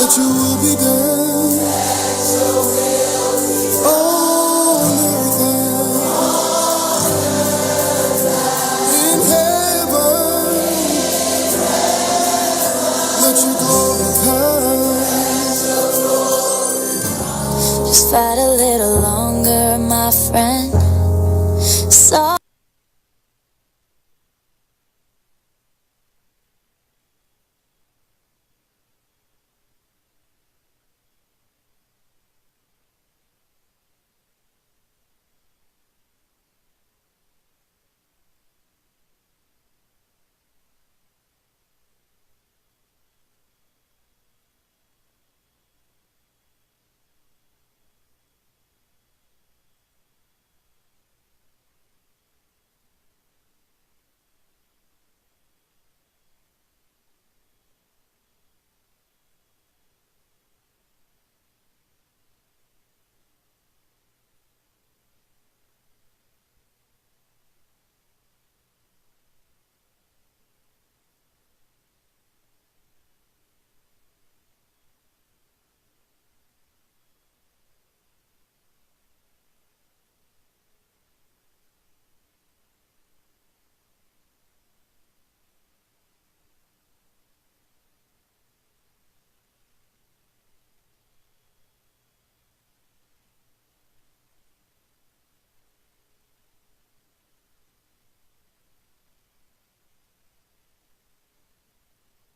that you will be done on earth in heaven. Let your glory come. Just fight a little longer, my friend. So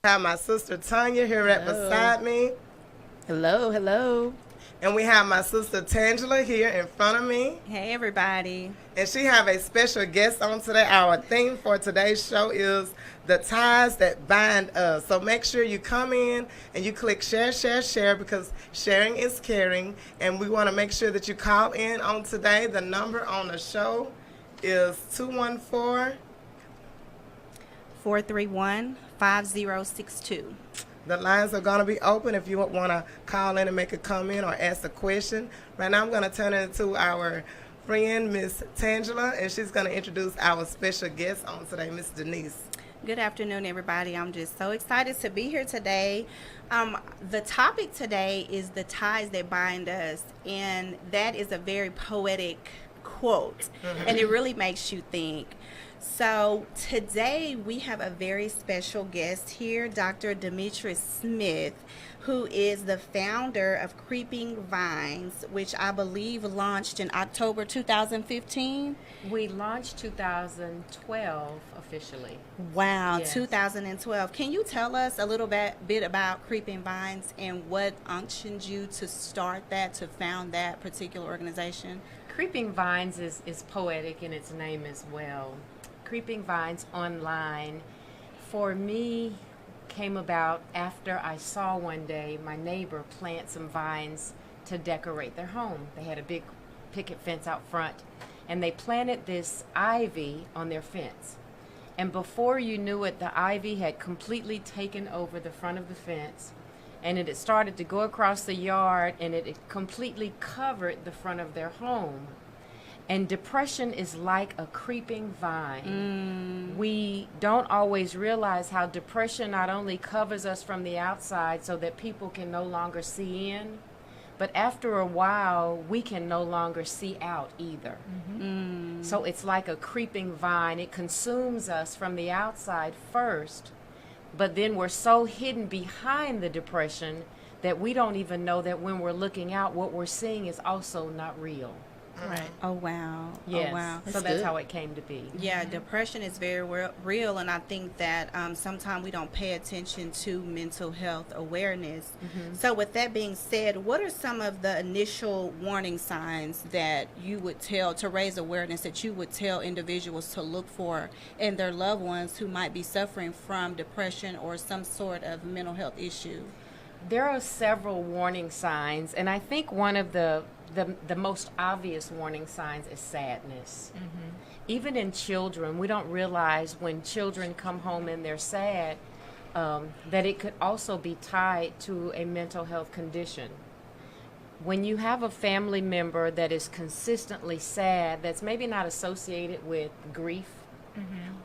I have my sister Tanya here right beside me. Hello, hello. And we have my sister Tangela here in front of me. Hey, everybody. And she have a special guest on today. Our theme for today's show is the ties that bind us. So make sure you come in and you click share, share, share, because sharing is caring. And we want to make sure that you call in on today. The number on the show is 214. 431-5062. The lines are going to be open if you want to call in and make a comment or ask a question. Right now I'm going to turn it to our friend, Miss Tangela, and she's going to introduce our special guest on today, Miss Denise. Good afternoon, everybody. I'm just so excited to be here today. The topic today is the ties that bind us, and that is a very poetic quote, and it really makes you think. So today we have a very special guest here, Dr. Demetrice Smith, who is the founder of Creeping Vines, which I believe launched in October 2015. We launched 2012 officially. Wow, Yes. 2012. Can you tell us a little bit about Creeping Vines and what unctioned you to start that, to found that particular organization? Creeping Vines is poetic in its name as well. Creeping Vines online, for me, came about after I saw one day my neighbor plant some vines to decorate their home. They had a big picket fence out front, and they planted this ivy on their fence. And before you knew it, the ivy had completely taken over the front of the fence, and it had started to go across the yard, and it had completely covered the front of their home. And depression is like a creeping vine. We don't always realize how depression not only covers us from the outside so that people can no longer see in, but after a while, we can no longer see out either. So it's like a creeping vine. It consumes us from the outside first, but then we're so hidden behind the depression that we don't even know that when we're looking out, what we're seeing is also not real. Right. Oh, wow. Yes. Oh, wow. So that's how it came to be. Yeah, depression is very real, and I think that sometimes we don't pay attention to mental health awareness. So with that being said, what are some of the initial warning signs that you would tell, to raise awareness, that you would tell individuals to look for in their loved ones who might be suffering from depression or some sort of mental health issue? There are several warning signs, and I think one of the most obvious warning signs is sadness. Even in children, we don't realize when children come home and they're sad that it could also be tied to a mental health condition. When you have a family member that is consistently sad, that's maybe not associated with grief,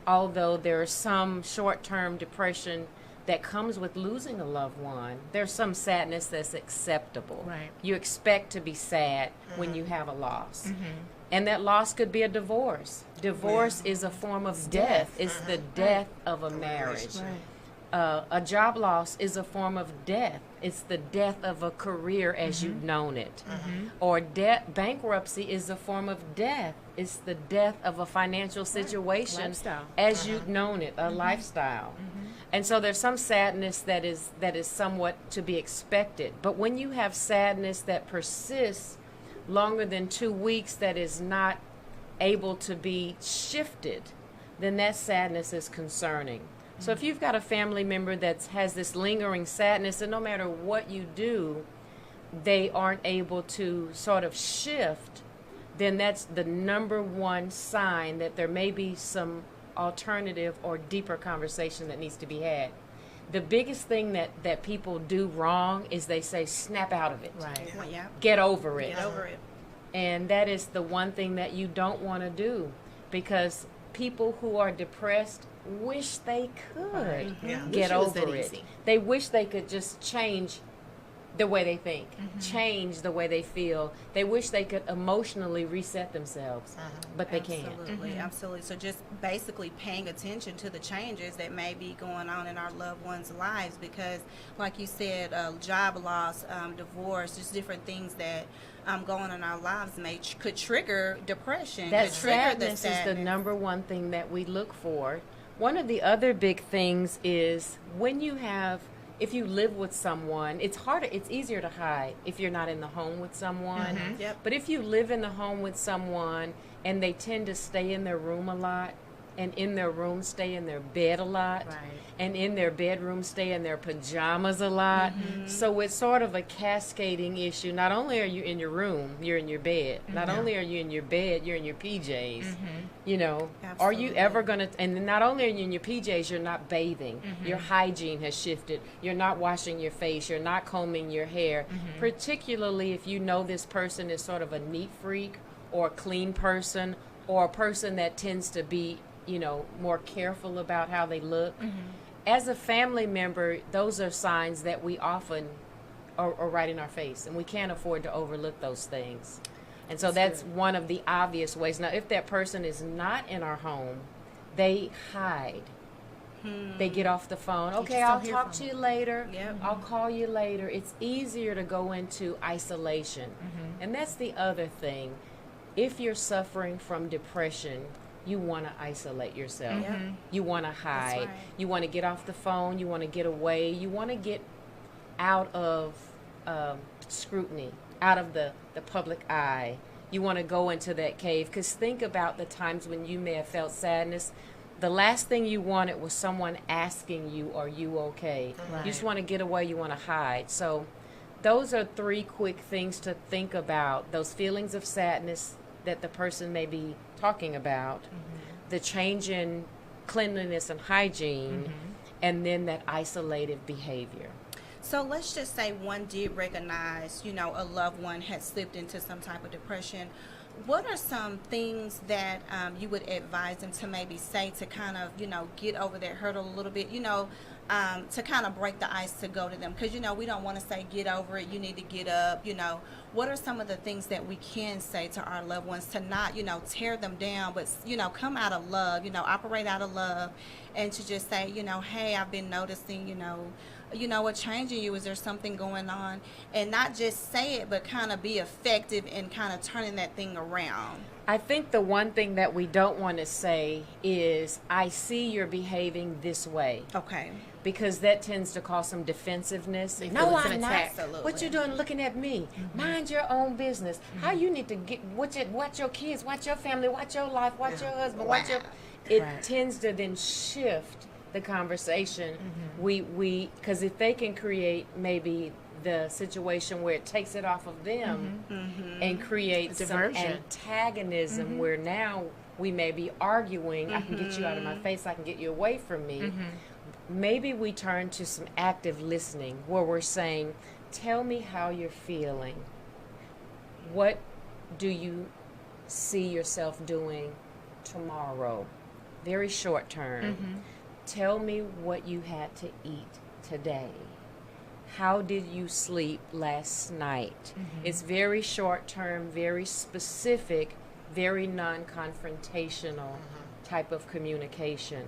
although there is some short-term depression that comes with losing a loved one, there's some sadness that's acceptable. Right. You expect to be sad when you have a loss. And that loss could be a divorce. Divorce is a form of death. It's the death of a marriage. A job loss is a form of death. It's the death of a career as you've known it. Or bankruptcy is a form of death. It's the death of a financial situation Lifestyle. as you've known it, a lifestyle. And so there's some sadness that is somewhat to be expected. But when you have sadness that persists longer than 2 weeks, that is not able to be shifted, then that sadness is concerning. So if you've got a family member that has this lingering sadness, and no matter what you do, they aren't able to sort of shift, then that's the number one sign that there may be some alternative or deeper conversation that needs to be had. The biggest thing that people do wrong is they say, snap out of it. Right. Well, yeah. Get over it. Get over it. And that is the one thing that you don't want to do, because people who are depressed wish they could Yeah. get Wish it was that over it. easy. They wish they could just change the way they think, change the way they feel. They wish they could emotionally reset themselves, but they can't. Absolutely, absolutely. So just basically paying attention to the changes that may be going on in our loved ones' lives, because like you said, job loss, divorce, just different things that going on in our lives could trigger depression. That could trigger the sadness is the sadness. number one thing that we look for. One of the other big things is if you live with someone, it's easier to hide if you're not in the home with someone. Yep. But if you live in the home with someone and they tend to stay in their room a lot, and in their room stay in their bed a lot, Right. and in their bedroom stay in their pajamas a lot. So it's sort of a cascading issue. Not only are you in your room, you're in your bed. Not only are you in your bed, you're in your PJs. You know, are you Absolutely. ever going to, and not only are you in your PJs, you're not bathing. Your hygiene has shifted. You're not washing your face. You're not combing your hair. Particularly if you know this person is sort of a neat freak or a clean person or a person that tends to be, more careful about how they look. As a family member, those are signs that we often are right in our face, and we can't afford to overlook those things. And so that's one of the obvious ways. Now, if that person is not in our home, they hide. They get off the phone. Okay, just I'll don't hear talk from to you later. Yep. I'll call you later. It's easier to go into isolation. And that's the other thing. If you're suffering from depression, you want to isolate yourself. You want to hide. right. You want to get off the phone. You want to get away. You want to get out of scrutiny, out of the public eye. You want to go into that cave, because think about the times when you may have felt sadness. The last thing you wanted was someone asking you, are you okay? Right. You just want to get away. You want to hide. So those are 3 quick things to think about. Those feelings of sadness that the person may be talking about, the change in cleanliness and hygiene, and then that isolated behavior. So let's just say one did recognize, a loved one had slipped into some type of depression. What are some things that you would advise them to maybe say to kind of, get over that hurdle a little bit, to kind of break the ice to go to them? Because, we don't want to say get over it, you need to get up, What are some of the things that we can say to our loved ones to not, tear them down, but, come out of love, operate out of love, and to just say, hey, I've been noticing, a change in you. Is there something going on? And not just say it, but kind of be effective in kind of turning that thing around. I think the one thing that we don't want to say is, I see you're behaving this way. Okay. Because that tends to cause some defensiveness. They No, feel it's I'm an not. attack. Absolutely. What you doing looking at me? Mind your own business. How you need to watch your kids, watch your family, watch your life, watch your husband, watch your... It Right. tends to then shift the conversation. Because if they can create maybe the situation where it takes it off of them and creates some Diversion. antagonism where now we may be arguing, I can get you out of my face, I can get you away from me. Maybe we turn to some active listening where we're saying, tell me how you're feeling. What do you see yourself doing tomorrow? Very short term. tell me what you had to eat today. How did you sleep last night? It's very short term, very specific, very non-confrontational type of communication.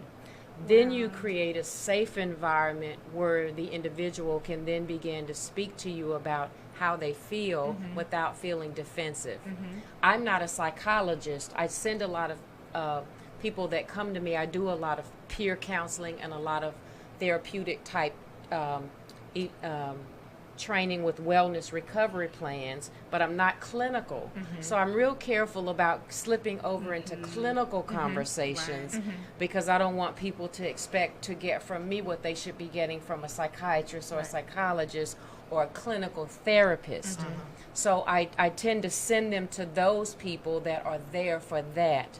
Then you create a safe environment where the individual can then begin to speak to you about how they feel without feeling defensive. I'm not a psychologist. I send a lot of people that come to me. I do a lot of peer counseling and a lot of therapeutic type training with wellness recovery plans, but I'm not clinical. So I'm real careful about slipping over into clinical conversations because I don't want people to expect to get from me what they should be getting from a psychiatrist or a psychologist or a clinical therapist. So I tend to send them to those people that are there for that.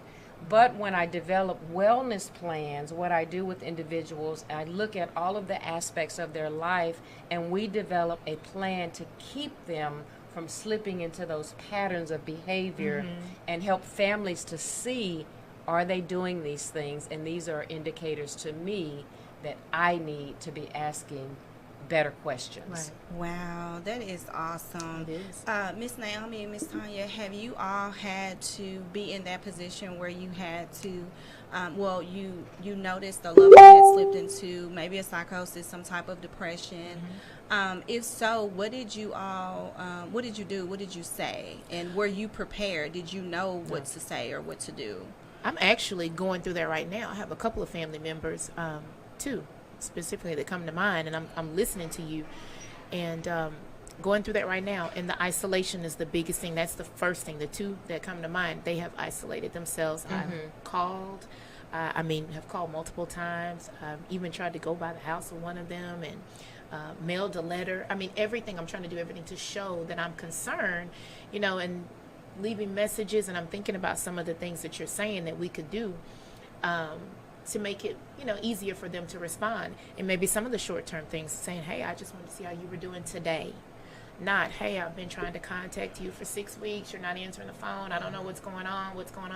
But when I develop wellness plans, what I do with individuals, I look at all of the aspects of their life, and we develop a plan to keep them from slipping into those patterns of behavior and help families to see, are they doing these things? And these are indicators to me that I need to be asking better questions. Wow, that is awesome. It is. Miss Naomi and Miss Tanya, have you all had to be in that position where you had to, you noticed the loved one had slipped into maybe a psychosis, some type of depression? If so, what did you all, what did you do? What did you say? And were you prepared? Did you know what to say or what to do? I'm actually going through that right now. I have a couple of family members, too, specifically that come to mind, and I'm listening to you and going through that right now. And the isolation is the biggest thing. That's the first thing. The two that come to mind, they have isolated themselves. I've called, have called multiple times. Even tried to go by the house of one of them and mailed a letter. Everything. I'm trying to do everything to show that I'm concerned, and leaving messages. And I'm thinking about some of the things that you're saying that we could do to make it, easier for them to respond. And maybe some of the short-term things, saying, hey, I just wanted to see how you were doing today. Not, hey, I've been trying to contact you for 6 weeks. You're not answering the phone. I don't know what's going on.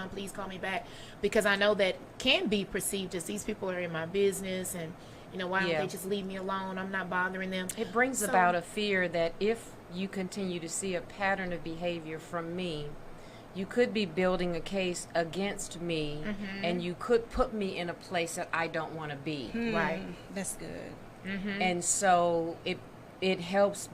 Please call me back. Because I know that can be perceived as these people are in my business and, why don't they just leave me alone? I'm not bothering them. It brings about a fear that if you continue to see a pattern of behavior from me, you could be building a case against me, and you could put me in a place that I don't want to be. Right. That's good. And so it helps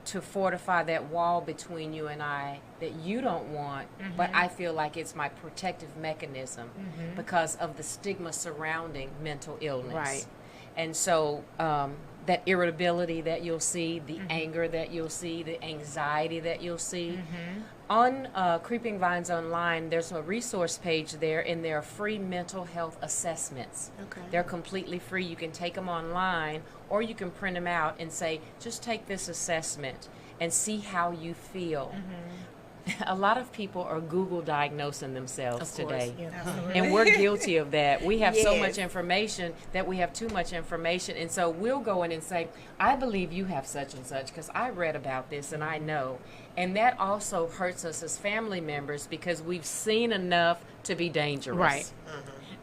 to fortify that wall between you and I that you don't want, but I feel like it's my protective mechanism because of the stigma surrounding mental illness. Right. And so that irritability that you'll see, the anger that you'll see, the anxiety that you'll see. On Creeping Vines Online, there's a resource page there, and there are free mental health assessments. Okay. They're completely free. You can take them online, or you can print them out and say, just take this assessment and see how you feel. A lot of people are Google diagnosing themselves today. And we're guilty of that. We have so much information that we have too much information. And so we'll go in and say, I believe you have such and such because I read about this and I know. And that also hurts us as family members because we've seen enough to be dangerous. Right.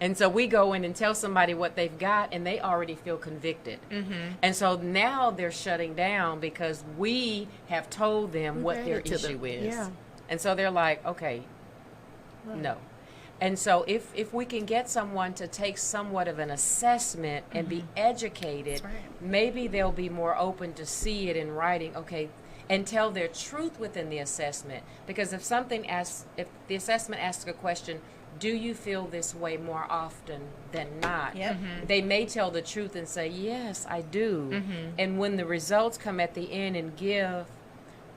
And so we go in and tell somebody what they've got, and they already feel convicted. And so now they're shutting down because we have told them what their issue is. Yeah. And so they're like, okay, no. And so if we can get someone to take somewhat of an assessment and be educated, maybe they'll be more open to see it in writing, okay, and tell their truth within the assessment. Because if the assessment asks a question, do you feel this way more often than not? They may tell the truth and say, yes, I do. And when the results come at the end and give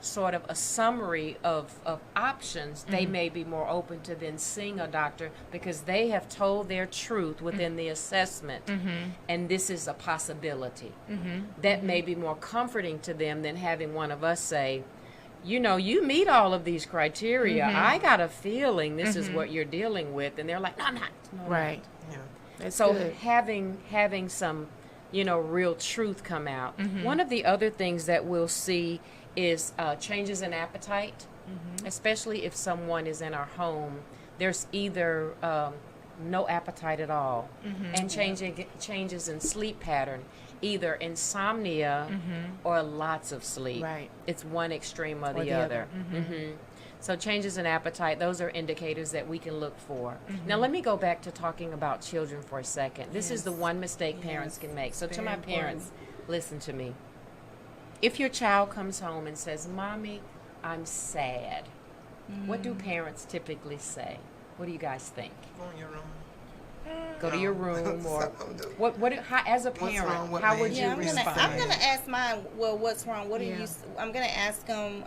sort of a summary of options, they may be more open to then seeing a doctor because they have told their truth within the assessment, and this is a possibility. That may be more comforting to them than having one of us say, you meet all of these criteria. I got a feeling this is what you're dealing with. And they're like, no, I'm not. No, Right. Yeah. So good. having some, real truth come out. One of the other things that we'll see is changes in appetite, especially if someone is in our home. There's either no appetite at all, and changes in sleep pattern, either insomnia or lots of sleep. Right. It's one extreme or Or the other. So changes in appetite, those are indicators that we can look for. Now let me go back to talking about children for a second. This is the one mistake parents can make. So to my parents, listen to me. If your child comes home and says, "Mommy, I'm sad," what do parents typically say? What do you guys think? Go in your room. Go to your room, or Something to do. how, as a What's parent, wrong with how me? would you Yeah, I'm respond? gonna ask mine. Well, what's wrong? What are Yeah. you? I'm gonna ask them.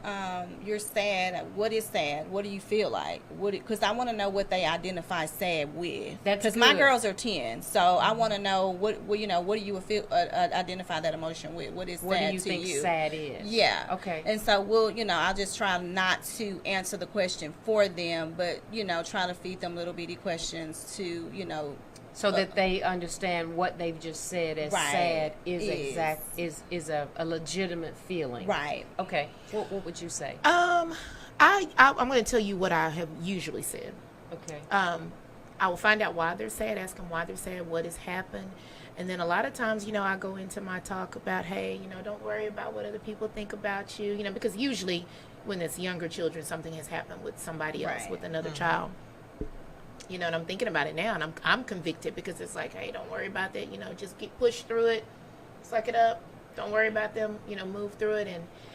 You're sad. What is sad? What do you feel like? Because I want to know what they identify sad with. That's Because my good. girls are 10, so I want to know what you know. What do you feel? Identify that emotion with. What is What sad do you to think you? sad is? Yeah. Okay. And so I'll just try not to answer the question for them, but try to feed them little bitty questions to So that they understand what they've just said as Right. sad Is. is a legitimate feeling. right. Okay. What would you say? I'm going to tell you what I have usually said. Okay. I will find out why they're sad, ask them why they're sad, what has happened. And then a lot of times, I go into my talk about, hey, don't worry about what other people think about you, because usually when it's younger children, something has happened with somebody else, Right. with another child. And I'm thinking about it now, and I'm convicted because it's like, hey, don't worry about that. Just get pushed through it, suck it up. Don't worry about them. Move through it.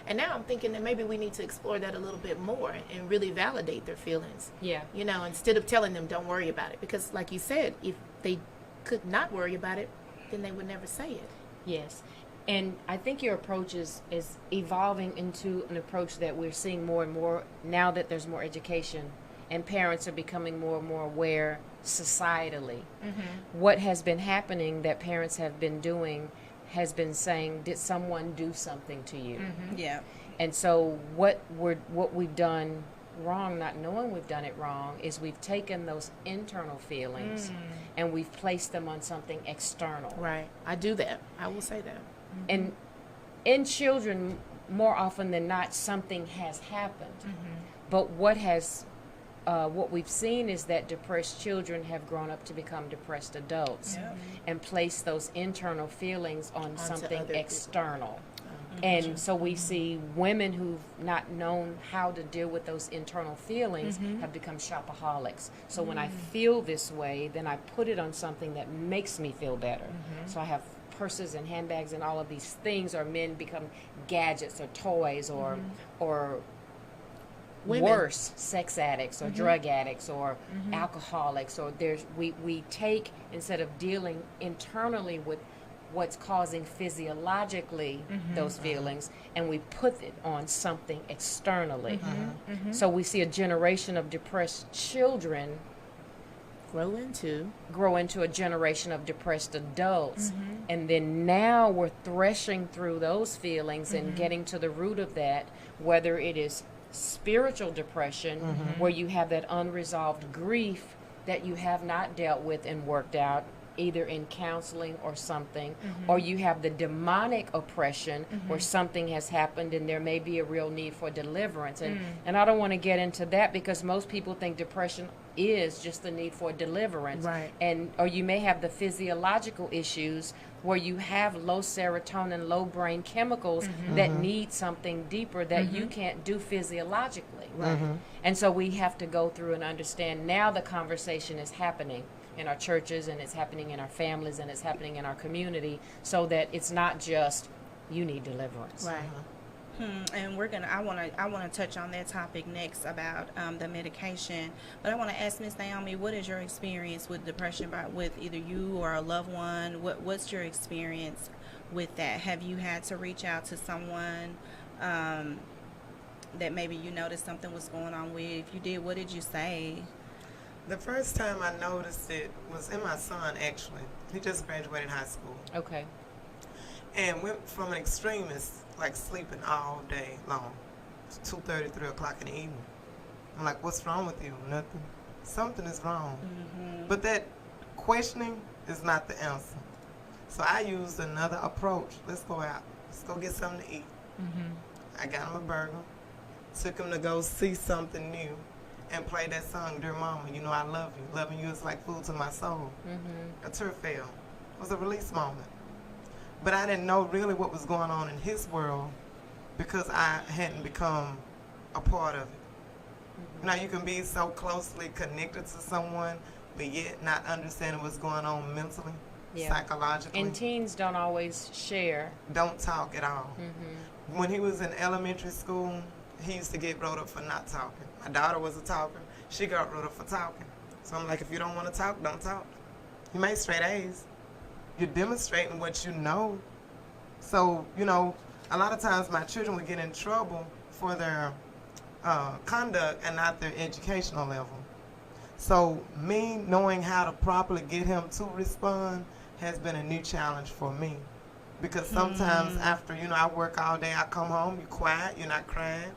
And now I'm thinking that maybe we need to explore that a little bit more and really validate their feelings. Yeah. Instead of telling them don't worry about it, because like you said, if they could not worry about it, then they would never say it. Yes. And I think your approach is evolving into an approach that we're seeing more and more now that there's more education and parents are becoming more and more aware societally. What has been happening that parents have been doing has been saying, did someone do something to you? Yeah. And so what we've done wrong, not knowing we've done it wrong, is we've taken those internal feelings and we've placed them on something external. Right. I do that. I will say that. And in children, more often than not, something has happened. But what we've seen is that depressed children have grown up to become depressed adults and place those internal feelings on something other people. external. And so we see women who've not known how to deal with those internal feelings have become shopaholics. So when I feel this way, then I put it on something that makes me feel better. So I have purses and handbags and all of these things, or men become gadgets or toys or Women. worse, sex addicts or drug addicts or alcoholics, or we take, instead of dealing internally with what's causing physiologically those feelings, and we put it on something externally. So we see a generation of depressed children grow into a generation of depressed adults. And then now we're threshing through those feelings and getting to the root of that, whether it is spiritual depression, where you have that unresolved grief that you have not dealt with and worked out, either in counseling or something, or you have the demonic oppression where something has happened and there may be a real need for deliverance. And I don't want to get into that, because most people think depression is just the need for deliverance. Right. Or you may have the physiological issues where you have low serotonin, low brain chemicals that need something deeper that you can't do physiologically. Right. And so we have to go through and understand, now the conversation is happening in our churches, and it's happening in our families, and it's happening in our community, so that it's not just you need deliverance. Right. And I want to touch on that topic next about the medication. But I want to ask Miss Naomi, what is your experience with depression with either you or a loved one? What's your experience with that? Have you had to reach out to someone that maybe you noticed something was going on with? If you did, what did you say? The first time I noticed it was in my son, actually. He just graduated high school. Okay. And went from an extremist, like sleeping all day long, 2:30, 3 o'clock in the evening. I'm like, what's wrong with you? Nothing. Something is wrong. But that questioning is not the answer. So I used another approach. Let's go out. Let's go get something to eat. I got him a burger. Took him to go see something new. and played that song, Dear Mama, you know I love you. Loving you is like food to my soul. A tear fell. It was a release moment. But I didn't know really what was going on in his world because I hadn't become a part of it. Now, you can be so closely connected to someone, but yet not understanding what's going on mentally, psychologically. And teens don't always share. Don't talk at all. When he was in elementary school, he used to get wrote up for not talking. My daughter was a talker. She got wrote up for talking. So I'm like, if you don't want to talk, don't talk. You made straight A's. You're demonstrating what you know. So, you know, a lot of times my children would get in trouble for their conduct and not their educational level. So me knowing how to properly get him to respond has been a new challenge for me. Because sometimes after, you know, I work all day, I come home, you're quiet, you're not crying,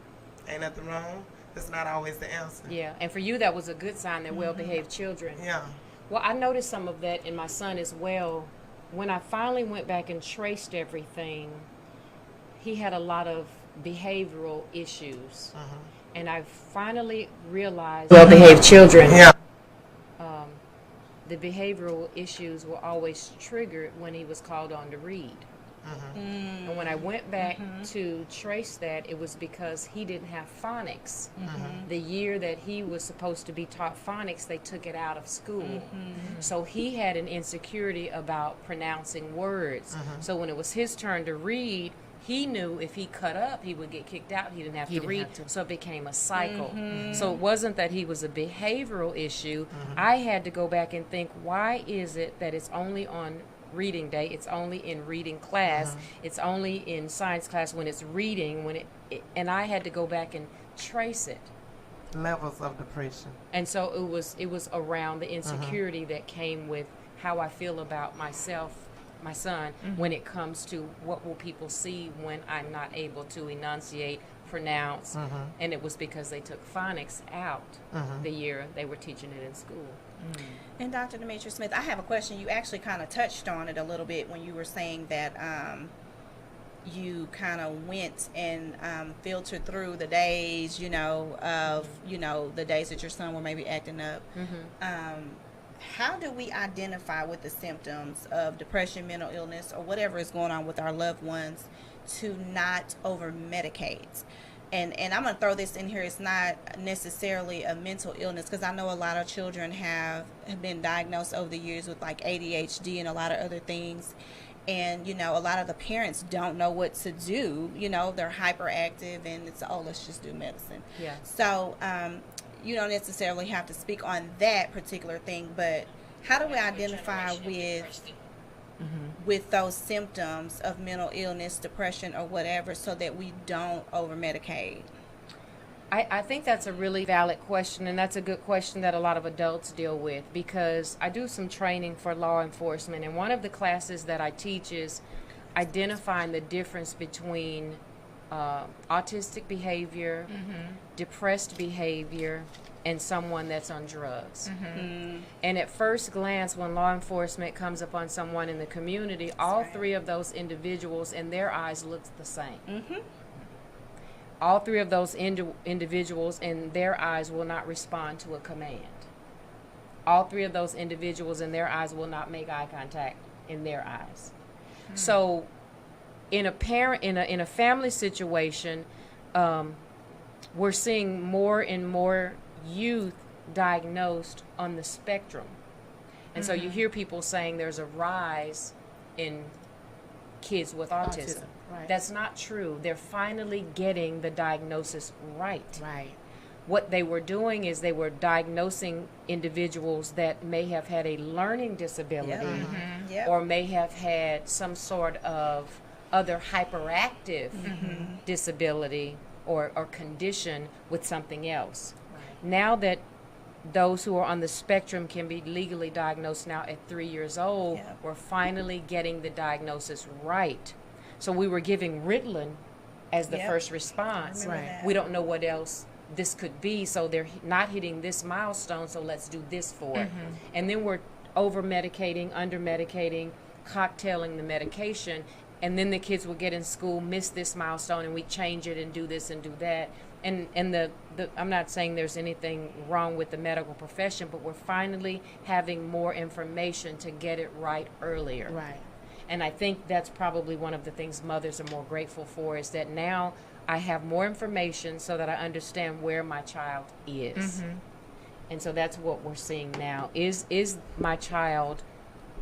ain't nothing wrong. That's not always the answer. Yeah, and for you that was a good sign, that well-behaved children. Yeah. Well, I noticed some of that in my son as well. When I finally went back and traced everything, he had a lot of behavioral issues. And I finally realized well-behaved children. Yeah. The behavioral issues were always triggered when he was called on to read. And when I went back to trace that, it was because he didn't have phonics. The year that he was supposed to be taught phonics, they took it out of school. So he had an insecurity about pronouncing words. So when it was his turn to read, he knew if he cut up, he would get kicked out. He didn't have to read. So it became a cycle. So it wasn't that he was a behavioral issue. I had to go back and think, why is it that it's only on reading day, it's only in reading class, it's only in science class when it's reading, when it and I had to go back and trace it. Levels of depression. And so it was around the insecurity that came with how I feel about myself, my son, when it comes to what will people see when I'm not able to enunciate, pronounce, and it was because they took phonics out the year they were teaching it in school. And Dr. Demetrice Smith, I have a question. You actually kind of touched on it a little bit when you were saying that you kind of went and filtered through the days, you know, of, you know, the days that your son were maybe acting up. How do we identify with the symptoms of depression, mental illness, or whatever is going on with our loved ones to not over-medicate? And I'm going to throw this in here. It's not necessarily a mental illness, because I know a lot of children have been diagnosed over the years with like ADHD and a lot of other things. And, you know, a lot of the parents don't know what to do. You know, they're hyperactive and it's, oh, let's just do medicine. Yeah. So you don't necessarily have to speak on that particular thing, but how do we identify with those symptoms of mental illness, depression, or whatever, so that we don't over-medicate? I think that's a really valid question, and that's a good question that a lot of adults deal with, because I do some training for law enforcement, and one of the classes that I teach is identifying the difference between autistic behavior, depressed behavior, and someone that's on drugs. And at first glance, when law enforcement comes upon someone in the community, all three of those individuals in their eyes looks the same. All three of those individuals in their eyes will not respond to a command. All three of those individuals in their eyes will not make eye contact in their eyes. So in a family situation, we're seeing more and more youth diagnosed on the spectrum. And so you hear people saying there's a rise in kids with autism. Right. That's not true. They're finally getting the diagnosis right. Right. What they were doing is they were diagnosing individuals that may have had a learning disability or may have had some sort of other hyperactive disability or condition with something else. Now that those who are on the spectrum can be legally diagnosed now at 3 years old, we're finally getting the diagnosis right. So we were giving Ritalin as the first response. We don't know what else this could be, so they're not hitting this milestone, so let's do this for it. And then we're over-medicating, under-medicating, cocktailing the medication, And then the kids would get in school, miss this milestone, and we change it and do this and do that. And the I'm not saying there's anything wrong with the medical profession, but we're finally having more information to get it right earlier. Right. And I think that's probably one of the things mothers are more grateful for, is that now I have more information so that I understand where my child is. And so that's what we're seeing now. Is my child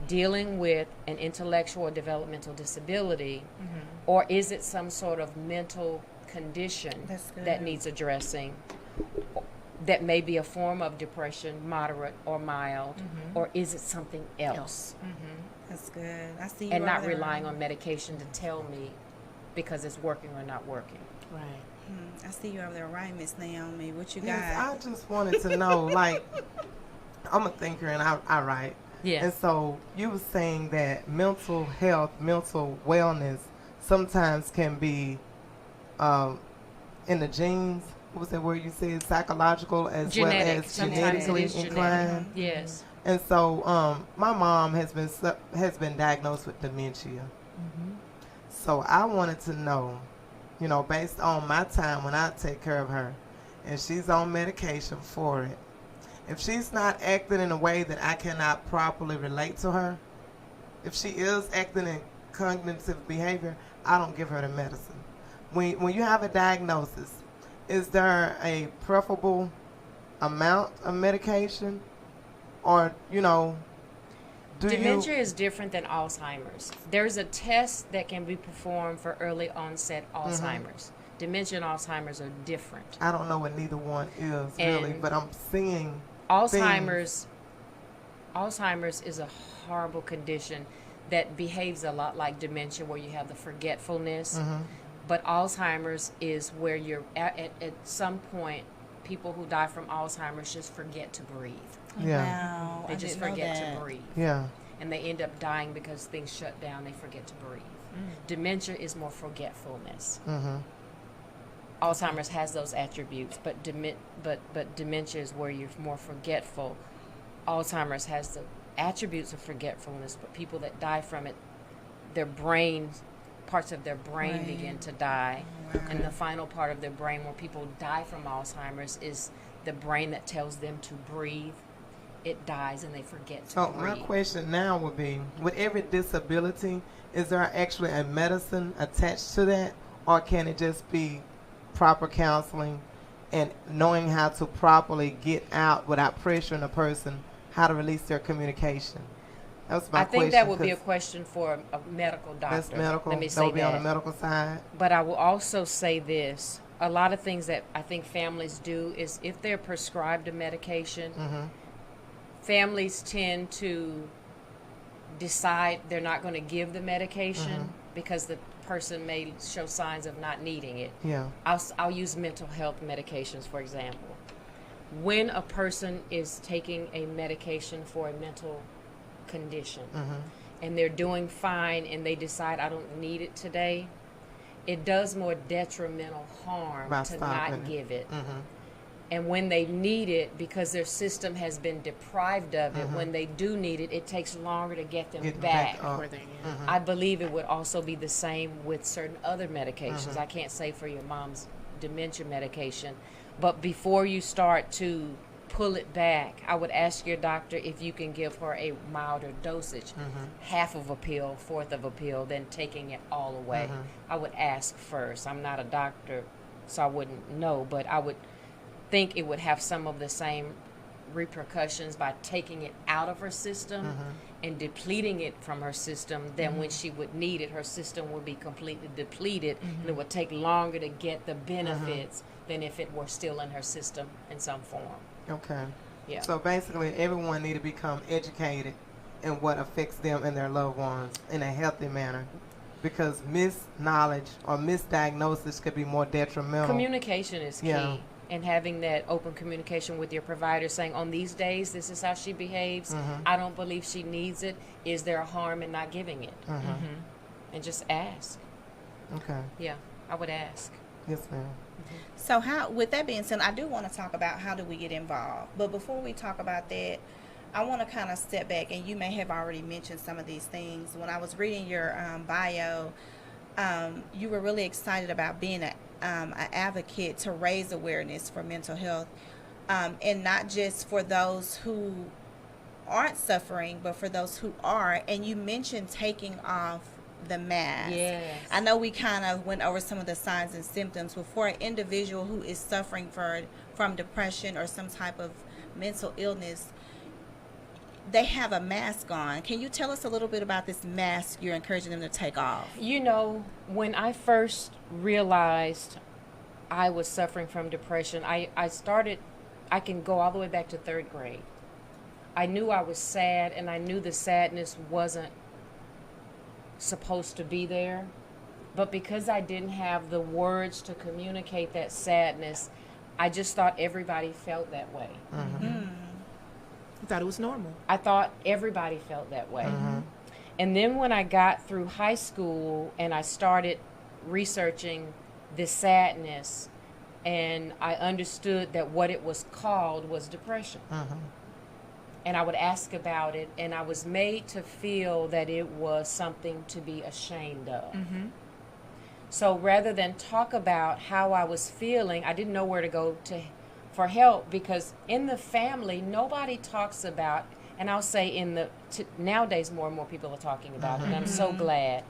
dealing with an intellectual or developmental disability, or is it some sort of mental condition that needs addressing, that may be a form of depression, moderate or mild, or is it something else? That's good. I see you. And not over there. relying on medication to tell me because it's working or not working. Right. I see you over there, right, Miss Naomi? What you Yes, got? I just wanted to know, like, I'm a thinker and I write. Yeah. And so you were saying that mental health, mental wellness sometimes can be in the genes. What was that word you said? Psychological as Genetic. well as Sometimes genetically it is genetic. inclined. Yes. And so my mom has been diagnosed with dementia. So I wanted to know, you know, based on my time when I take care of her, and she's on medication for it, if she's not acting in a way that I cannot properly relate to her, if she is acting in cognitive behavior, I don't give her the medicine. When you have a diagnosis, is there a preferable amount of medication? Or, you know, Dementia is different than Alzheimer's. There's a test that can be performed for early onset Alzheimer's. Dementia and Alzheimer's are different. I don't know what neither one is really, And but I'm seeing Alzheimer's is a horrible condition that behaves a lot like dementia, where you have the forgetfulness. But Alzheimer's is where you're at some point, people who die from Alzheimer's just forget to breathe. Wow, They I just didn't know forget that. to breathe. Yeah. And they end up dying because things shut down. They forget to breathe. Dementia is more forgetfulness. Alzheimer's has those attributes, but dementia is where you're more forgetful. Alzheimer's has the attributes of forgetfulness, but people that die from it, parts of their brain begin to die. And the final part of their brain where people die from Alzheimer's is the brain that tells them to breathe. It dies and they forget to So breathe. my question now would be, with every disability, is there actually a medicine attached to that? Or can it just be proper counseling and knowing how to properly get out without pressuring a person, how to release their communication? That's my I question. think that would be a 'cause question for a medical doctor. that's medical. Let me That say would be that. on the medical side. But I will also say this. A lot of things that I think families do is if they're prescribed a medication, families tend to decide they're not going to give the medication because the person may show signs of not needing it. Yeah. I'll use mental health medications, for example. When a person is taking a medication for a mental condition and they're doing fine and they decide I don't need it today, it does more detrimental harm By to stopping not it. give it. And when they need it, because their system has been deprived of it, when they do need it, it takes longer to get them Get back. up. Where they- I believe it would also be the same with certain other medications. I can't say for your mom's dementia medication, but before you start to pull it back, I would ask your doctor if you can give her a milder dosage, half of a pill, fourth of a pill, than taking it all away. I would ask first. I'm not a doctor, so I wouldn't know, but I would think it would have some of the same repercussions by taking it out of her system and depleting it from her system. Then when she would need it, her system would be completely depleted, and it would take longer to get the benefits than if it were still in her system in some form. Okay. Yeah. So basically, everyone need to become educated in what affects them and their loved ones in a healthy manner, because misknowledge or misdiagnosis could be more detrimental. Communication is key. Yeah. And having that open communication with your provider, saying on these days this is how she behaves, I don't believe she needs it, is there a harm in not giving it? And just ask. Okay. Yeah, I would ask. Yes, ma'am. So how, with that being said, I do want to talk about how do we get involved. But before we talk about that, I want to kind of step back, and you may have already mentioned some of these things. When I was reading your bio, you were really excited about being an advocate to raise awareness for mental health, and not just for those who aren't suffering, but for those who are. And you mentioned taking off the mask. Yes. I know we kind of went over some of the signs and symptoms, but for an individual who is suffering from depression or some type of mental illness, they have a mask on. Can you tell us a little bit about this mask you're encouraging them to take off? You know, when I first realized I was suffering from depression, I can go all the way back to 3rd grade. I knew I was sad, and I knew the sadness wasn't supposed to be there. But because I didn't have the words to communicate that sadness, I just thought everybody felt that way. I thought it was normal. I thought everybody felt that way. And then when I got through high school and I started researching this sadness, and I understood that what it was called was depression. And I would ask about it, and I was made to feel that it was something to be ashamed of. So rather than talk about how I was feeling, I didn't know where to go for help, because in the family, nobody talks about, and I'll say nowadays more and more people are talking about it, and I'm so glad.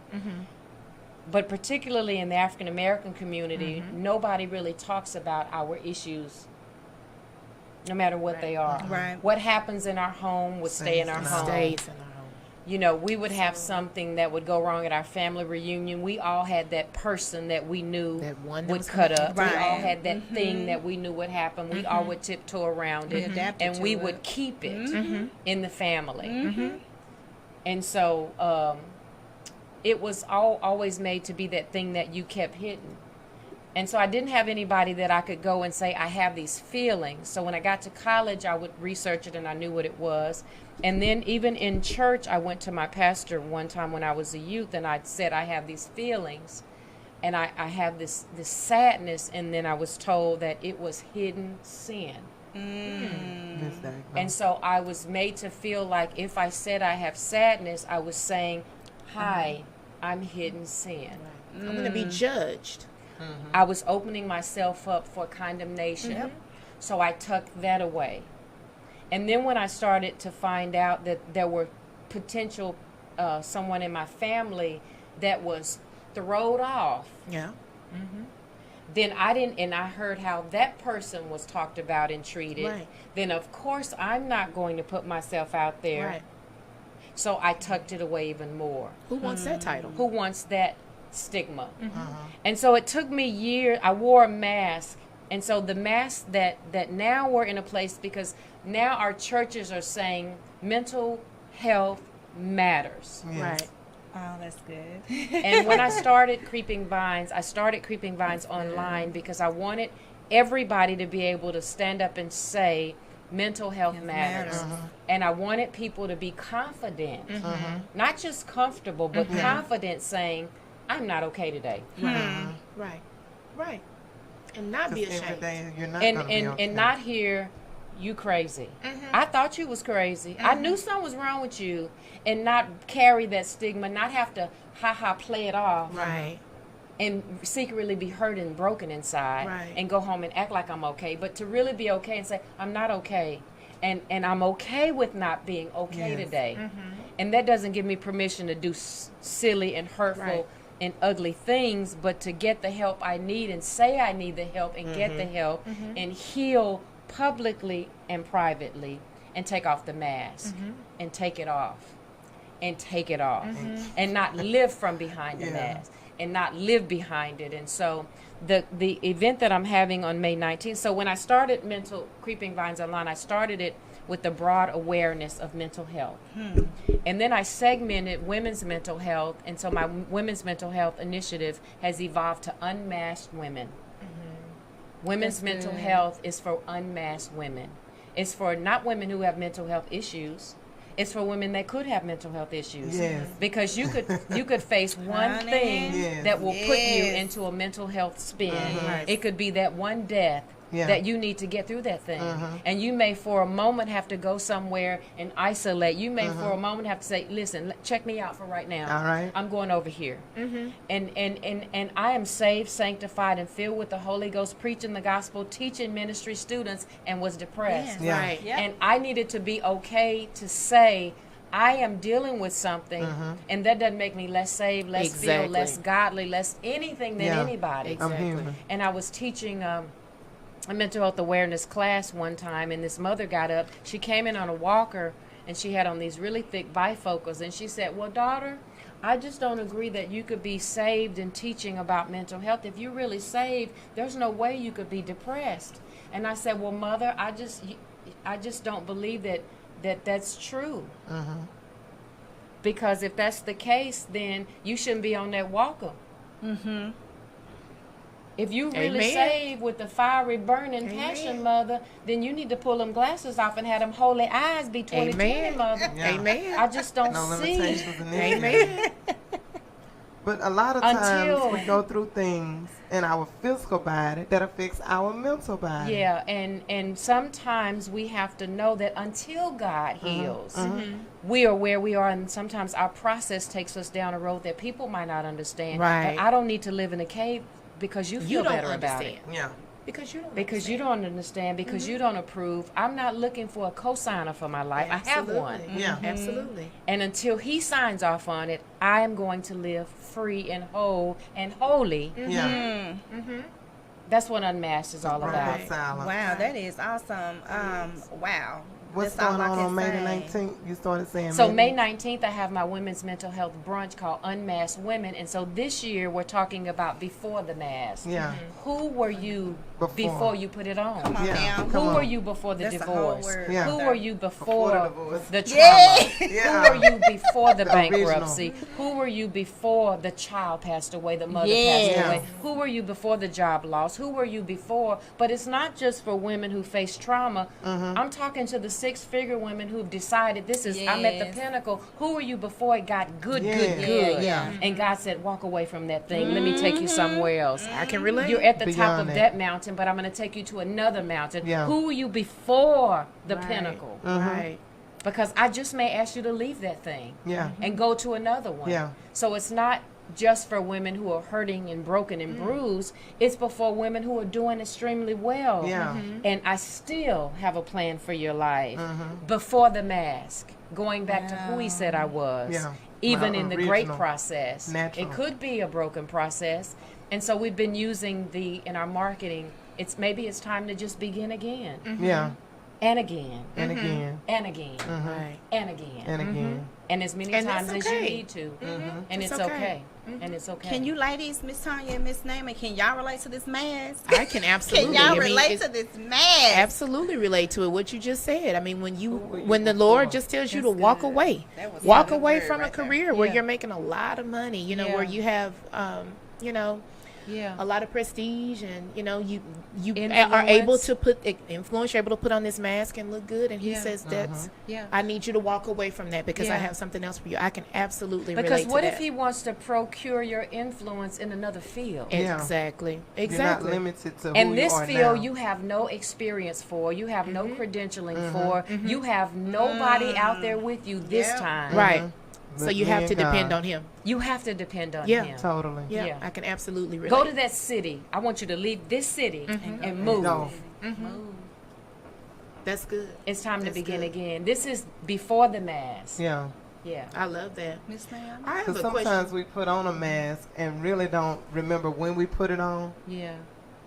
But particularly in the African American community, nobody really talks about our issues, no matter what they are. Right. What happens in our home would stay in our home. Stays in our home. You know, we would have something that would go wrong at our family reunion. We all had that person that we knew That one that would was cut gonna up. keep We it. all had that thing that we knew would happen. We all would tiptoe around it, adapted and to we it. would keep it in the family. And so it was always made to be that thing that you kept hidden. And so I didn't have anybody that I could go and say, I have these feelings. So when I got to college, I would research it, and I knew what it was. And then even in church, I went to my pastor one time when I was a youth, and I said, I have these feelings, and I have this sadness. And then I was told that it was hidden sin. And so I was made to feel like if I said I have sadness, I was saying, hi, I'm hidden sin. I'm going to be judged. I was opening myself up for condemnation. So I tucked that away. And then when I started to find out that there were potential someone in my family that was thrown off, Yeah. then I heard how that person was talked about and treated. Right. Then of course I'm not going to put myself out there. Right. So I tucked it away even more. Who wants that title? Who wants that stigma? And so it took me years. I wore a mask. And so the mask that now we're in a place, because now our churches are saying mental health matters. Right. Oh, that's good. And when I started Creeping Vines, online because I wanted everybody to be able to stand up and say mental health matters. And I wanted people to be confident, not just comfortable, but confident, saying, I'm not okay today. Right. Right. And not be ashamed. Every day you're not gonna be okay. And not hear you crazy. I thought you was crazy. I knew something was wrong with you, and not carry that stigma, not have to play it off. Right. And secretly be hurt and broken inside, Right. and go home and act like I'm okay, but to really be okay and say, I'm not okay, and I'm okay with not being okay today. And that doesn't give me permission to do silly and hurtful Right. and ugly things, but to get the help I need and say I need the help and get the help and heal publicly and privately, and take off the mask and take it off and take it off and not live from behind the mask and not live behind it. And so the event that I'm having on May 19th, so when I started Creeping Vines Online, I started it with the broad awareness of mental health. And then I segmented women's mental health, and so my women's mental health initiative has evolved to unmasked women. Women's mental health is for unmasked women. It's for not women who have mental health issues. It's for women that could have mental health issues. Yes. Because you could face one thing that will put you into a mental health spin. It could be that one death Yeah. that you need to get through that thing. And you may for a moment have to go somewhere and isolate. You may for a moment have to say, listen, check me out for right now. All right. I'm going over here. And I am saved, sanctified, and filled with the Holy Ghost, preaching the gospel, teaching ministry students, and was depressed. Yeah. Right. Yep. And I needed to be okay to say, I am dealing with something, and that doesn't make me less saved, less filled, Exactly. less godly, less anything than Yeah. anybody. I'm Exactly. human. And I was teaching a mental health awareness class one time, and this mother got up. She came in on a walker, and she had on these really thick bifocals, and she said, well, daughter, I just don't agree that you could be saved and teaching about mental health. If you're really saved, there's no way you could be depressed. And I said, well, mother, I just don't believe that's true. Because if that's the case, then you shouldn't be on that walker. If you really Amen. saved with the fiery burning passion, mother, then you need to pull them glasses off and have them holy eyes be 20/20, Amen. mother. Yeah. Amen. I just don't No see. limitations in this. Amen. But a lot of times Until- we go through things in our physical body that affects our mental body. Yeah, and sometimes we have to know that until God heals, we are where we are, and sometimes our process takes us down a road that people might not understand. Right. But I don't need to live in a cave because you feel You don't better about it. understand. Yeah. Because you don't Because you understand. don't understand, because you don't approve. I'm not looking for a cosigner for my life. I have one. Absolutely. Yeah. Absolutely. And until he signs off on it, I am going to live free and whole and holy. Yeah. That's what Unmasked is all Broken about. silence. Wow, that is awesome. Wow. What's That's all going I on can on May the say. 19th? You started saying So May 19th, I have my women's mental health brunch called Unmasked Women. And so this year, we're talking about before the mask. Yeah. Who were you Before. before you put it on? Come on Yeah. now. Come Who on. were you before the That's a whole divorce? word. Yeah. Who were you Before before the divorce. the trauma? Yeah. Who were you before the The bankruptcy? Who were you before the child passed away, the mother Yes. passed away? Yeah. Who were you before the job loss? Who were you before? But it's not just for women who face trauma. I'm talking to the six-figure women who've decided this is, I'm at the Yes. pinnacle. Who were you before it got good, Yeah. good, good? Yeah. And God said, walk away from that thing. Let me take you somewhere else. I can relate. You're at the top Beyond of that. that mountain, but I'm going to take you to another mountain. Yeah. Who were you before the Right. pinnacle? Right. Because I just may ask you to leave that thing Yeah. and go to another one. Yeah. So it's not just for women who are hurting and broken and bruised. It's before women who are doing extremely well. Yeah. And I still have a plan for your life before the mask, going back to who he said I was. Yeah. Even My in the great original, process. natural. It could be a broken process. And so we've been using in our marketing, maybe it's time to just begin again. Yeah. And again. And again. And again. Right. And again. And again. And as many And times that's as you okay. need to. And It's it's okay. okay. And it's okay. Can you ladies, Miss Tanya and Miss Naomi, can y'all relate to this mask? I can absolutely. Can y'all I mean, relate it's- to this mask? Absolutely relate to it. What you just said. I mean, when were the you Lord before? just tells you to walk away, That was walk a good away word from a right there. career where Yeah. you're making a lot of money. You know, Yeah. where you have, Yeah. a lot of prestige, and you are Influence. able to put influence. You're able to put on this mask and look good. And He Yeah. says that's. Yeah. I need you to walk away from that because I Yeah. have something else for you. I can absolutely Because relate what to if that. he wants to procure your influence in another field? Yeah. Exactly. You're not Exactly. limited to who And you this are field now. you have no experience for, you have no credentialing for, you have nobody out there with you this Yeah. time. Right. But So you me have and to depend God. on Him. You have to depend on Yeah. him. Totally. Yeah, Yeah. I can absolutely relate. Go to that city. I want you to leave this city and move. Go. That's good. It's time to That's begin good. again. This is before the mask. Yeah. Yeah. I love that. Miss Naomi? I have Because a question. sometimes we put on a mask and really don't remember when we put it on, Yeah.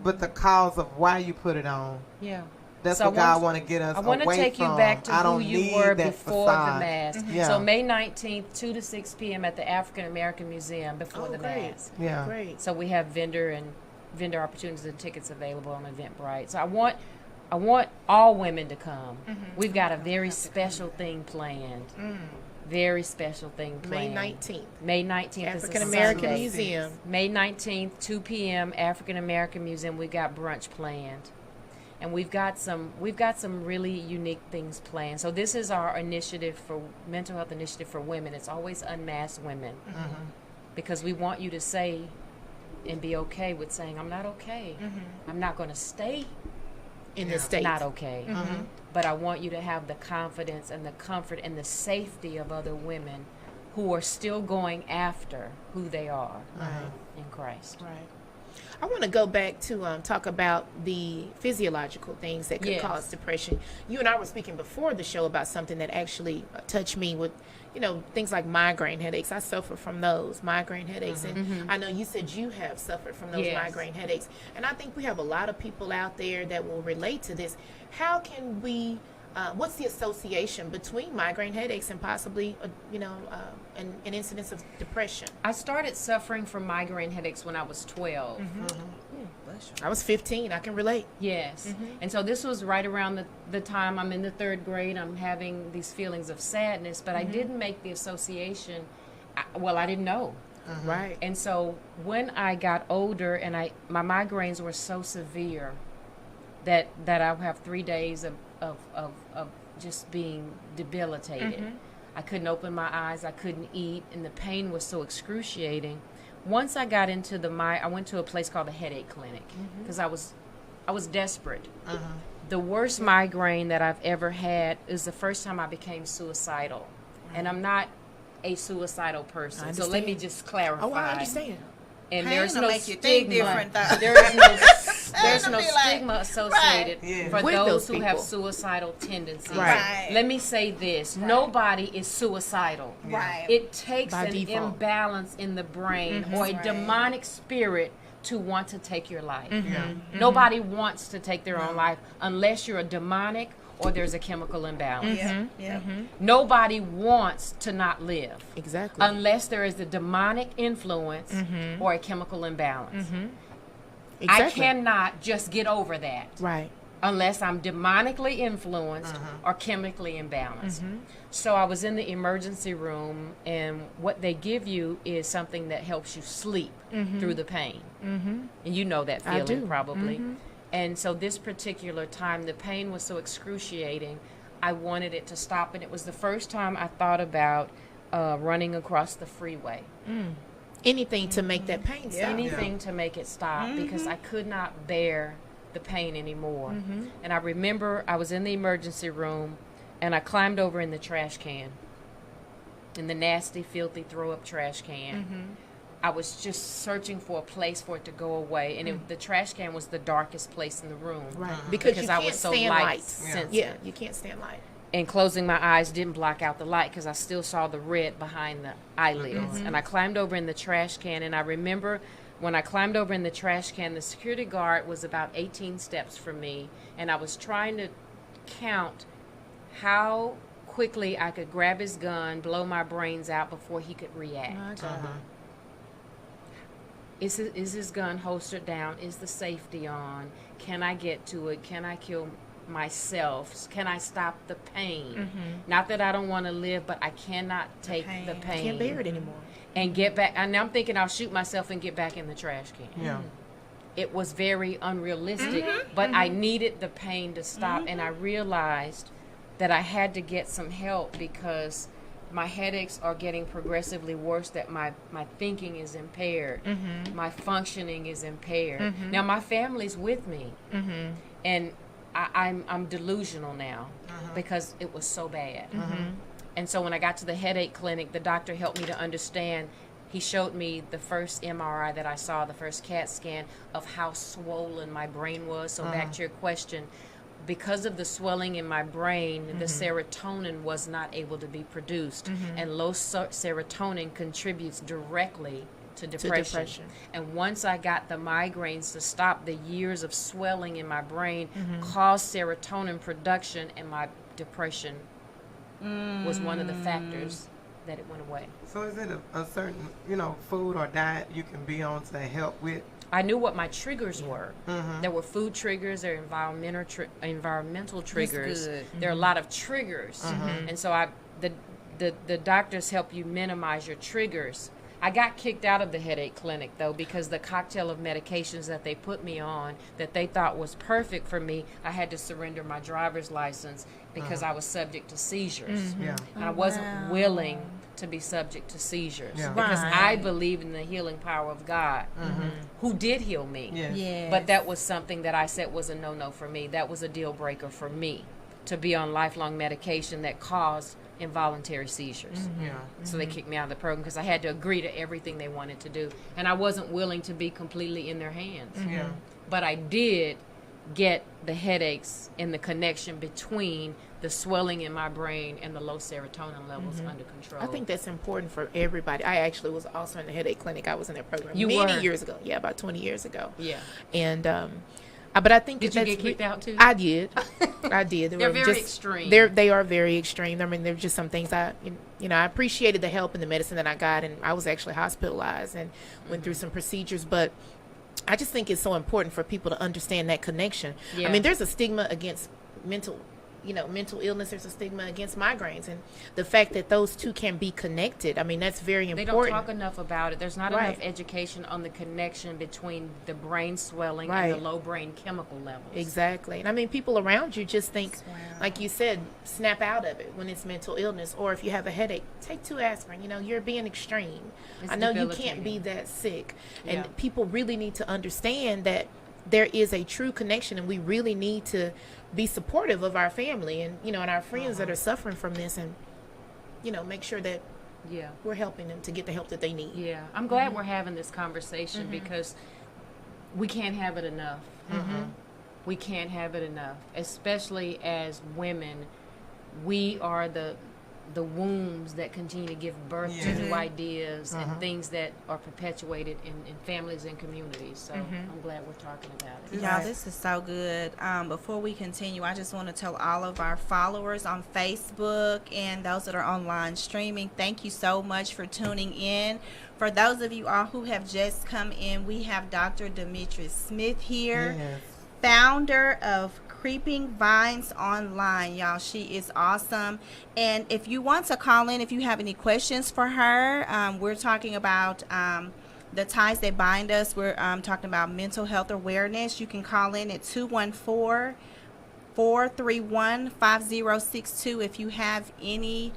but the cause of why you put it on. Yeah. That's So I what God want- want to get us I want to away take from. you back to I who don't you need were that before facade. the mask. Yeah. So May 19th, 2 to 6 p.m. at the African American Museum before Oh, the great. mask. Yeah. Great. So we have vendor opportunities and tickets available on Eventbrite. So I want all women to come. We've got a very special thing planned. Very special thing May planned. 19th, May 19th is a African American Sunday. Museum. May 19th, 2 p.m. African American Museum. We've got brunch planned, and we've got some really unique things planned. So this is our initiative for mental health initiative for women. It's always unmasked women, because we want you to say and be okay with saying, I'm not okay. I'm not going to stay in this state. Not okay. But I want you to have the confidence and the comfort and the safety of other women who are still going after who they are in Christ. Right. I want to go back to talk about the physiological things that could cause depression. You and I were speaking before the show about something that actually touched me with, things like migraine headaches. I suffer from those migraine headaches. And I know you said you have suffered from those migraine headaches. And I think we have a lot of people out there that will relate to this. How can we, what's the association between migraine headaches and possibly, an incidence of depression? I started suffering from migraine headaches when I was 12. I was 15. I can relate. Yes. And so this was right around the time I'm in the 3rd grade. I'm having these feelings of sadness, but I didn't make the association. I didn't know. Right. And so when I got older and my migraines were so severe that I would have 3 days of just being debilitated. I couldn't open my eyes. I couldn't eat, and the pain was so excruciating. Once I got into I went to a place called the headache clinic because I was desperate. The worst migraine that I've ever had is the first time I became suicidal, and I'm not a suicidal person. So let me just clarify. Oh, I understand. And Pain there's will no make you think different, though. There's no be like, stigma associated for With those those who have people. suicidal tendencies. Right. Let me say this: nobody is suicidal. Right. It takes By an default. imbalance in the brain or a Right. demonic spirit to want to take your life. Nobody wants to take their own life unless you're a demonic or there's a chemical imbalance. Nobody wants to not live Exactly. unless there is a demonic influence or a chemical imbalance. Exactly. I cannot just get over that Right. unless I'm demonically influenced or chemically imbalanced. So I was in the emergency room, and what they give you is something that helps you sleep through the pain. And you know that I feeling do. probably. And so this particular time, the pain was so excruciating, I wanted it to stop. And it was the first time I thought about running across the freeway. Anything to make that pain stop. Anything to make it stop because I could not bear the pain anymore. And I remember I was in the emergency room and I climbed over in the trash can, in the nasty, filthy throw-up trash can. I was just searching for a place for it to go away, and the trash can was the darkest place in the room. Right. Because you I can't was so stand light light. sensitive. Yeah, you can't stand light. And closing my eyes didn't block out the light because I still saw the red behind the eyelids. And I climbed over in the trash can, and I remember when I climbed over in the trash can, the security guard was about 18 steps from me, and I was trying to count how quickly I could grab his gun, blow my brains out before he could react. My God. Is his gun holstered down? Is the safety on? Can I get to it? Can I kill myself? Can I stop the pain? Not that I don't want to live, but I cannot take the pain. Can't bear it anymore. And get back. And I'm thinking I'll shoot myself and get back in the trash can. Yeah. It was very unrealistic, but I needed the pain to stop. And I realized that I had to get some help because my headaches are getting progressively worse, that my thinking is impaired. My functioning is impaired. Now, my family's with me, and I'm delusional now because it was so bad. And so when I got to the headache clinic, the doctor helped me to understand. He showed me the first MRI that I saw, the first CAT scan of how swollen my brain was. So back to your question, because of the swelling in my brain, the serotonin was not able to be produced. And low serotonin contributes directly to depression. And once I got the migraines to stop, the years of swelling in my brain caused serotonin production, and my depression was one of the factors that it went away. So is it a certain, food or diet you can be on to help with? I knew what my triggers were. There were food triggers, there were environmental triggers. There are a lot of triggers. And so the doctors help you minimize your triggers. I got kicked out of the headache clinic, though, because the cocktail of medications that they put me on that they thought was perfect for me, I had to surrender my driver's license because I was subject to seizures. Yeah. And I wasn't willing to be subject to seizures Yeah. because Right. I believe in the healing power of God, who did heal me. Yes. Yes. But that was something that I said was a no-no for me. That was a deal breaker for me, to be on lifelong medication that caused involuntary seizures. Yeah. So they kicked me out of the program because I had to agree to everything they wanted to do. And I wasn't willing to be completely in their hands. Yeah. But I did get the headaches and the connection between the swelling in my brain and the low serotonin levels under control. I think that's important for everybody. I actually was also in the headache clinic. I was in that program You many were? years ago. Yeah, about 20 years ago. Yeah. And but I think Did that you that's get kicked out too? I did. I did. They're were very extreme. They are very extreme. I mean, there's just some things I appreciated the help and the medicine that I got, and I was actually hospitalized and went through some procedures, but I just think it's so important for people to understand that connection. Yeah. I mean, there's a stigma against mental illness. There's a stigma against migraines, and the fact that those two can be connected, I mean, that's very They important. don't talk enough about it. There's not Right. enough education on the connection between the brain swelling Right. and the low brain chemical levels. Exactly. And I mean, people around you just think, Wow. like you said, snap out of it when it's mental illness, or if you have a headache, take 2 aspirin. You're being extreme. It's I know you can't be debilitating. that sick. And Yeah. people really need to understand that there is a true connection, and we really need to be supportive of our family and, and our friends that are suffering from this, and, make sure that Yeah. we're helping them to get the help that they need. Yeah. I'm glad we're having this conversation because we can't have it enough. We can't have it enough, especially as women. We are the wombs that continue to give birth to new ideas and things that are perpetuated in families and communities. So I'm glad we're talking about it. Y'all, this is so good. Before we continue, I just want to tell all of our followers on Facebook and those that are online streaming, thank you so much for tuning in. For those of you all who have just come in, we have Dr. Demetrice Smith here, Yes. founder of Creeping Vines Online. Y'all, she is awesome. And if you want to call in, if you have any questions for her, we're talking about the ties that bind us. We're talking about mental health awareness. You can call in at 214-431-5062 if you have any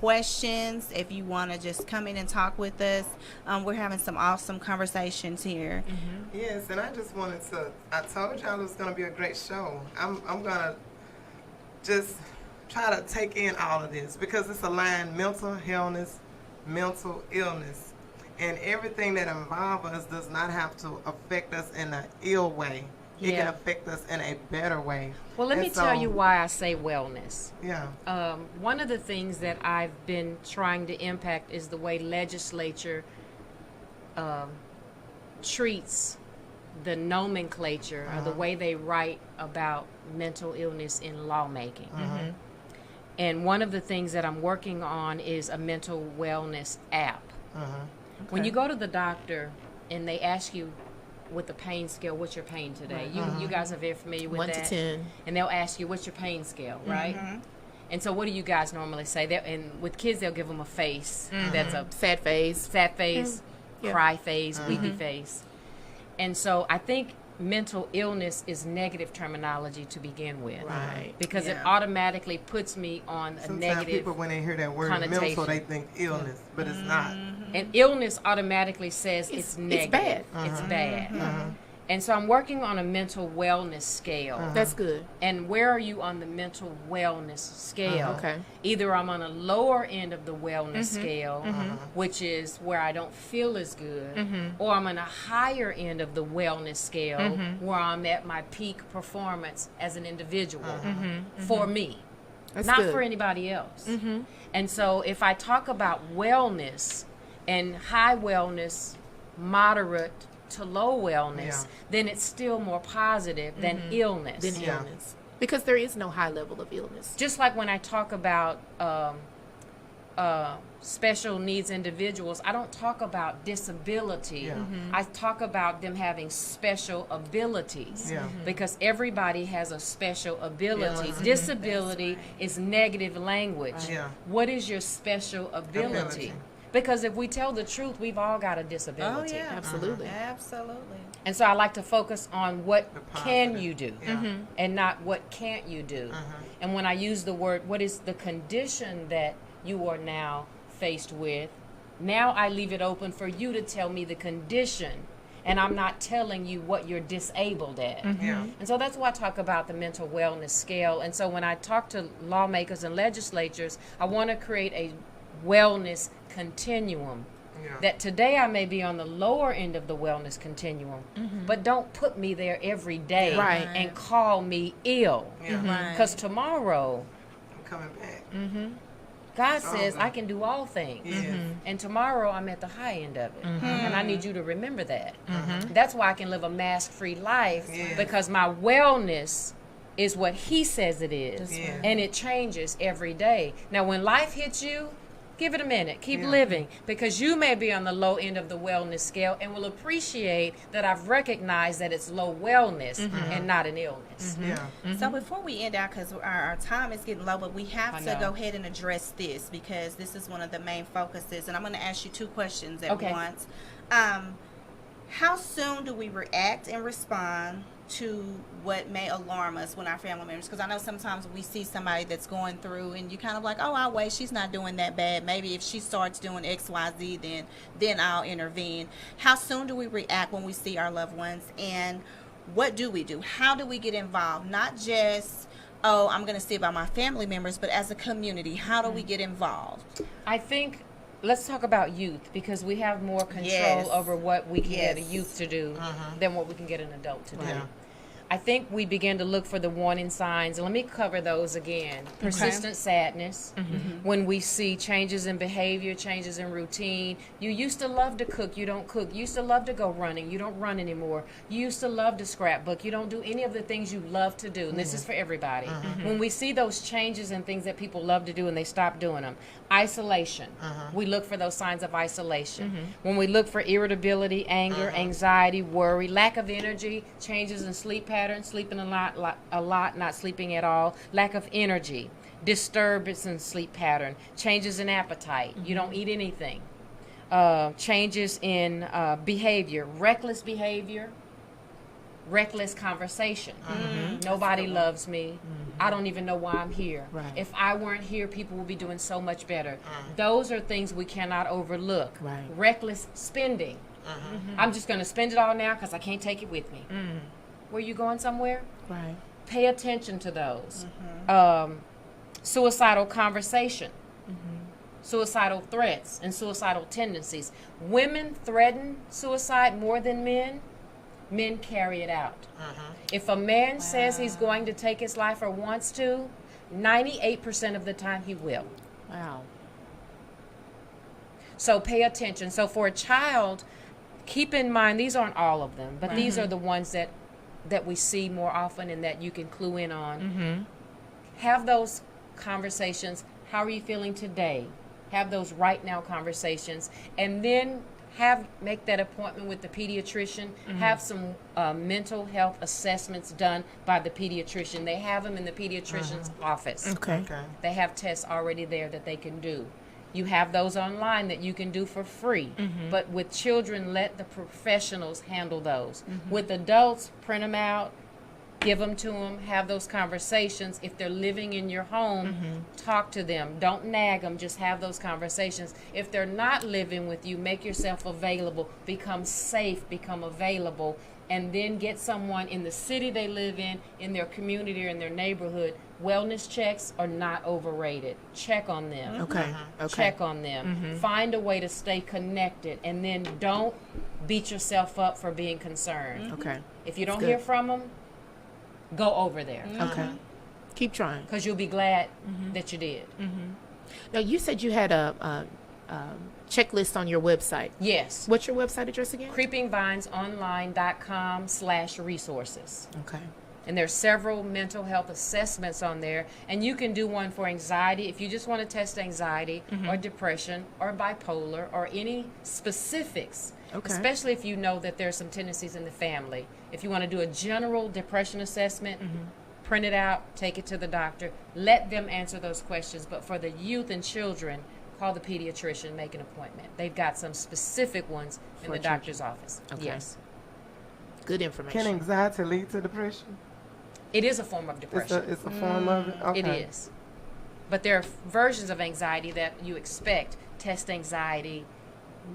questions, if you want to just come in and talk with us. We're having some awesome conversations here. Yes, and I just wanted to, I told y'all it was going to be a great show. I'm going to just try to take in all of this because it's aligned mental illness, and everything that involves us does not have to affect us in an ill way. It can Yeah. affect us in a better way. Well, let And me tell so- you why I say wellness. Yeah. One of the things that I've been trying to impact is the way legislature treats the nomenclature or the way they write about mental illness in lawmaking. And one of the things that I'm working on is a mental wellness app. When you go to the doctor and they ask you with the pain scale, what's your pain today? You guys are very familiar with 1 that. to 10. And they'll ask you, what's your pain scale, right? And so what do you guys normally say? And with kids, they'll give them a face. That's a Sad face. sad face, Yeah. cry face, weepy face. And so I think mental illness is negative terminology to begin with. Right. Because it Yeah. automatically puts me on a Sometimes negative people, when they hear that word mental, connotation. they think illness, but it's not. And illness automatically says it's negative. bad. It's bad. And so I'm working on a mental wellness scale. That's good. And where are you on the mental wellness scale? Okay. Either I'm on a lower end of the wellness scale, which is where I don't feel as good, or I'm on a higher end of the wellness scale where I'm at my peak performance as an individual for me, That's not good. for anybody else. And so if I talk about wellness and high wellness, moderate to low wellness, Yeah. then it's still more positive than illness. Than Yeah. illness. Because there is no high level of illness. Just like when I talk about special needs individuals, I don't talk about disability. Yeah. I talk about them having special abilities. Yeah. Because everybody has a special ability. Yeah. Disability is negative language. Yeah. What is your special ability? Ability. Because if we tell the truth, we've all got a disability. Oh, yeah. Absolutely. Absolutely. And so I like to focus on what The can positive. you do Yeah. and not what can't you do. And when I use the word, what is the condition that you are now faced with, now I leave it open for you to tell me the condition, and I'm not telling you what you're disabled at. Yeah. And so that's why I talk about the mental wellness scale. And so when I talk to lawmakers and legislatures, I want to create a wellness continuum. Yeah. That today I may be on the lower end of the wellness continuum, but don't put me there every day Right. and call me ill. Yeah. Right. Because tomorrow, I'm coming back. God says awesome. I can do all things. Yes. And tomorrow I'm at the high end of it. And I need you to remember that. That's why I can live a mask-free life, Yes. because my wellness is what He says it is. Yes. And it changes every day. Now, when life hits you, give it a minute. Keep Yeah. living, because you may be on the low end of the wellness scale and will appreciate that I've recognized that it's low wellness and not an illness. Yeah. So before we end out, because our time is getting low, but we have I to know. go ahead and address this, because this is one of the main focuses, and I'm going to ask you 2 questions at Okay. once. How soon do we react and respond to what may alarm us when our family members, because I know sometimes we see somebody that's going through and you kind of like, oh, I'll wait, she's not doing that bad, maybe if she starts doing XYZ, then I'll intervene. How soon do we react when we see our loved ones, and what do we do? How do we get involved? Not just, oh, I'm going to see about my family members, but as a community, how do we get involved? I think let's talk about youth, because we have more control Yes. over what we can get a Yes. youth to do than what we can get an adult to do. Yeah. I think we begin to look for the warning signs. And let me cover those again. Persistent sadness, when we see changes in behavior, changes in routine. You used to love to cook, you don't cook. You used to love to go running, you don't run anymore. You used to love to scrapbook, you don't do any of the things you love to do. And this is for everybody. When we see those changes in things that people love to do and they stop doing them. Isolation. We look for those signs of isolation. When we look for irritability, anger, anxiety, worry, lack of energy, changes in sleep patterns, sleeping a lot, not sleeping at all, lack of energy, disturbance in sleep pattern, changes in appetite, you don't eat anything, changes in behavior, reckless conversation. Nobody loves me. I don't even know why I'm here. Right. If I weren't here, people would be doing so much better. Those are things we cannot overlook. Right. Reckless spending. I'm just going to spend it all now because I can't take it with me. Were you going somewhere? Right. Pay attention to those. Suicidal conversation. Suicidal threats and suicidal tendencies. Women threaten suicide more than men. Men carry it out. If a man says he's going to take his life or wants to, 98% of the time he will. Wow. So pay attention. So for a child, keep in mind, these aren't all of them, but these are the ones that we see more often and that you can clue in on. Have those conversations. How are you feeling today? Have those right now conversations, and then make that appointment with the pediatrician. Have some mental health assessments done by the pediatrician. They have them in the pediatrician's office. Okay. Okay. They have tests already there that they can do. You have those online that you can do for free. But with children, let the professionals handle those. With adults, print them out, give them to them, have those conversations. If they're living in your home, talk to them. Don't nag them, just have those conversations. If they're not living with you, make yourself available. Become safe, become available, and then get someone in the city they live in their community or in their neighborhood. Wellness checks are not overrated. Check on them. Okay. Okay. Check on them. Find a way to stay connected, and then don't beat yourself up for being concerned. Okay. If you don't good. hear from them, go over there, Okay. Keep trying. because you'll be glad that you did. Now, you said you had a checklist on your website. Yes. What's your website address again? creepingvinesonline.com/resources. Okay. And there's several mental health assessments on there. And you can do one for anxiety if you just want to test anxiety or depression or bipolar or any specifics. Okay. Especially if you know that there's some tendencies in the family. If you want to do a general depression assessment, print it out, take it to the doctor. Let them answer those questions. But for the youth and children, call the pediatrician, make an appointment. They've got some specific ones in For the doctor's office. Okay. Yes. Good information. Can anxiety lead to depression? It is a form of depression. It's a form of it? Okay. It is. But there are versions of anxiety that you expect test anxiety,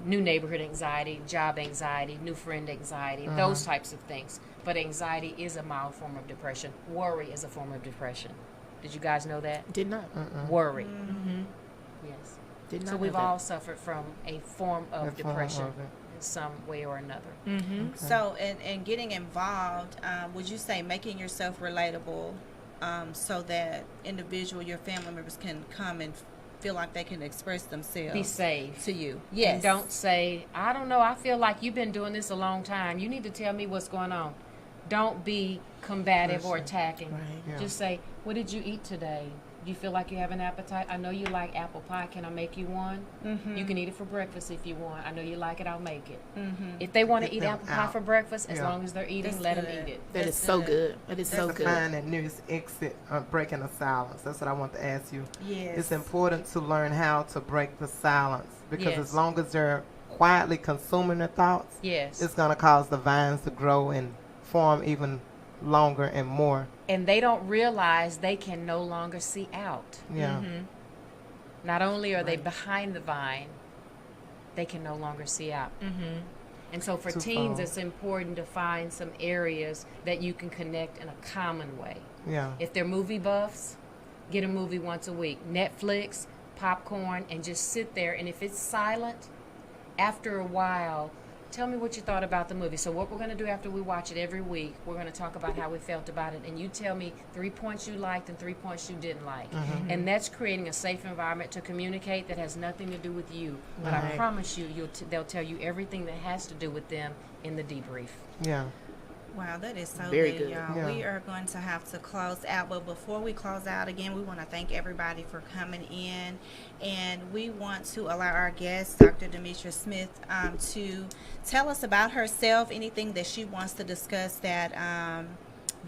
new neighborhood anxiety, job anxiety, new friend anxiety, those types of things. But anxiety is a mild form of depression. Worry is a form of depression. Did you guys know that? Did not. Worry. Yes. Did not So know we've that. all suffered from a form of A form depression of it. in some way or another. So, in getting involved, would you say making yourself relatable so that your family members can come and feel like they can express themselves Be safe. to you? Yes. And don't say, I don't know, I feel like you've been doing this a long time. You need to tell me what's going on. Don't be combative or attacking. Right. Yeah. Just say, what did you eat today? Do you feel like you have an appetite? I know you like apple pie. Can I make you one? You can eat it for breakfast if you want. I know you like it. I'll make it. If they want to Get eat them apple pie out. for breakfast, as Yeah. long as they're eating, That's let good. them eat it. That is That's so good. good. That is so That's good. to find that nearest exit of breaking the silence. That's what I want to ask you. Yes. It's important to learn how to break the silence because Yes. as long as they're quietly consuming their thoughts, Yes. it's going to cause the vines to grow and form even longer and more. And they don't realize they can no longer see out. Yeah. Not only are they behind the vine, they can no longer see out. And so for Too teens, far. it's important to find some areas that you can connect in a common way. Yeah. If they're movie buffs, get a movie once a week. Netflix, popcorn, and just sit there. And if it's silent, after a while, tell me what you thought about the movie. So what we're going to do after we watch it every week, we're going to talk about how we felt about it. And you tell me 3 points you liked and 3 points you didn't like. And that's creating a safe environment to communicate that has nothing to do with you. But I Right. promise you, they'll tell you everything that has to do with them in the debrief. Yeah. Wow, that is so Very good, good. y'all. Yeah. We are going to have to close out, but before we close out, again, we want to thank everybody for coming in, and we want to allow our guest, Dr. Demetrice Smith, to tell us about herself, anything that she wants to discuss that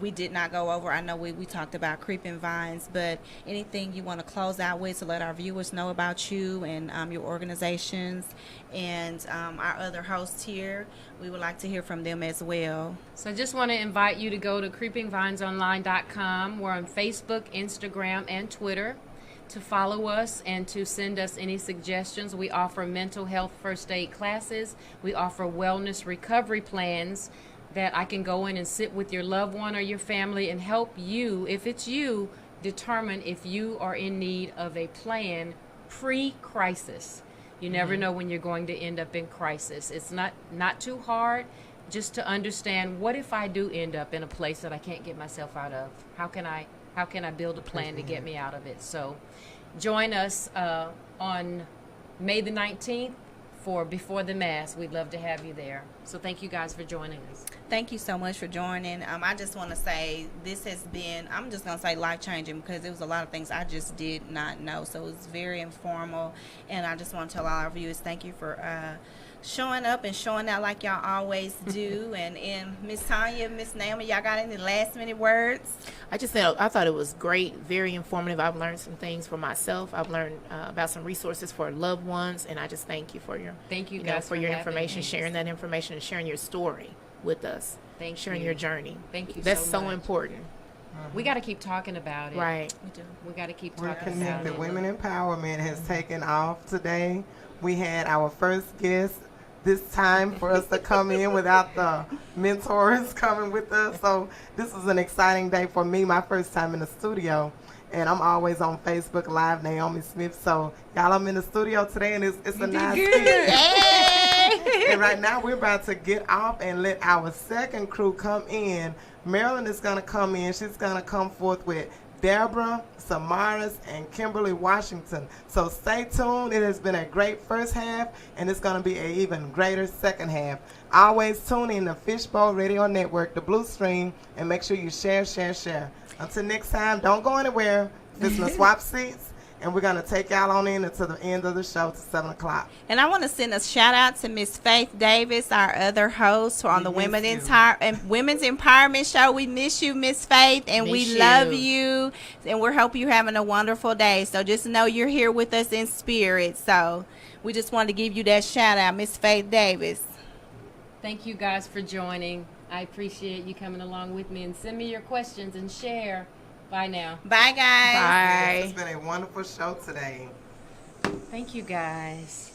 we did not go over. I know we talked about creeping vines, but anything you want to close out with to let our viewers know about you and your organizations and our other hosts here, we would like to hear from them as well. So I just want to invite you to go to creepingvinesonline.com. We're on Facebook, Instagram, and Twitter to follow us and to send us any suggestions. We offer mental health first aid classes. We offer wellness recovery plans that I can go in and sit with your loved one or your family and help you, if it's you, determine if you are in need of a plan pre-crisis. You never know when you're going to end up in crisis. It's not too hard, just to understand, what if I do end up in a place that I can't get myself out of? How can I build a plan to get me out of it? So join us on May the 19th for Before the Mass. We'd love to have you there. So thank you guys for joining us. Thank you so much for joining. I just want to say this has been, I'm just going to say life-changing, because there was a lot of things I just did not know. So it was very informal, and I just want to tell all our viewers thank you for showing up and showing out like y'all always do. and Miss Tanya, Miss Naomi, y'all got any last-minute words? I thought it was great, very informative. I've learned some things for myself. I've learned about some resources for loved ones, and I just thank you for your Thank you know, guys for for your having information, me. sharing that information, and sharing your story with us. Thank sharing you. your journey. Thank you That's so so much. important. We got to keep talking about it. Right. We do. We got to keep We're talking about connected. it. Women empowerment has taken off today. We had our first guest this time for us to come in without the mentors coming with us. So this is an exciting day for me, my first time in the studio. And I'm always on Facebook Live, Naomi Smith. So y'all, I'm in the studio today, and it's a nice thing. And right now we're about to get off and let our second crew come in. Marilyn is going to come in. She's going to come forth with Deborah, Samaras, and Kimberly Washington. So stay tuned. It has been a great first half, and it's going to be an even greater second half. Always tune in to Fishbowl Radio Network, the Blue Stream, and make sure you share. Until next time, don't go anywhere. Just gonna swap seats, and we're going to take y'all on in until the end of the show to 7 o'clock. And I want to send a shout out to Miss Faith Davis, our other host on the We miss Women's Empowerment Show. We miss you, Miss Faith, and we Miss love you. you. And we hope you're having a wonderful day. So just know you're here with us in spirit. So we just wanted to give you that shout out, Miss Faith Davis. Thank you guys for joining. I appreciate you coming along with me, and send me your questions and share. Bye now. Bye, guys. Bye. It's been a wonderful show today. Thank you, guys.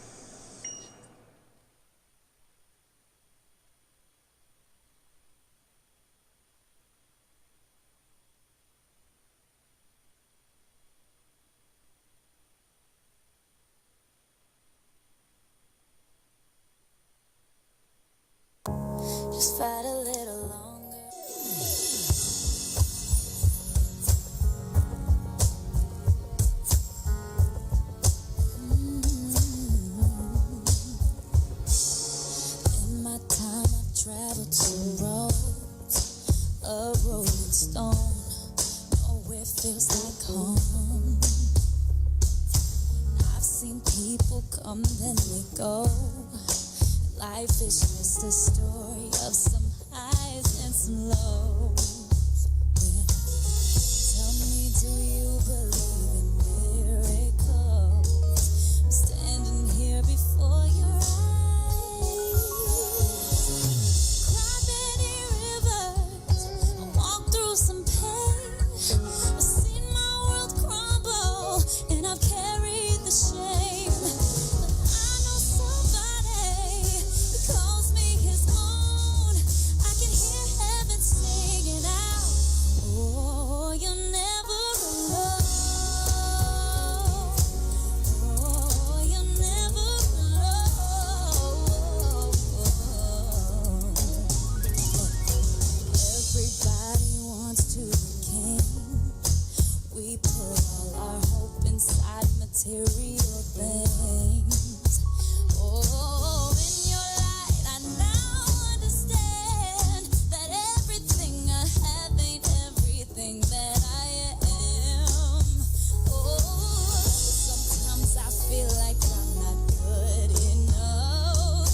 Just fight a little longer. In my time, I've traveled two roads, a rolling stone. Nowhere feels like home. I've seen people come, then they go. Life is just a story of some highs and some lows. Yeah. Tell me, do you believe in miracles? I'm standing here before your eyes. Cried many rivers, I walked through some pain. I've seen my world crumble, and I've carried the shame. But I know somebody calls me his own. I can hear heaven singing out. Oh, you're never alone. Oh, you're never alone. Everybody wants to be king. We put all our hope inside material things. Oh, in your light, I now understand that everything I have ain't everything that I am. Oh, sometimes I feel like I'm not good enough,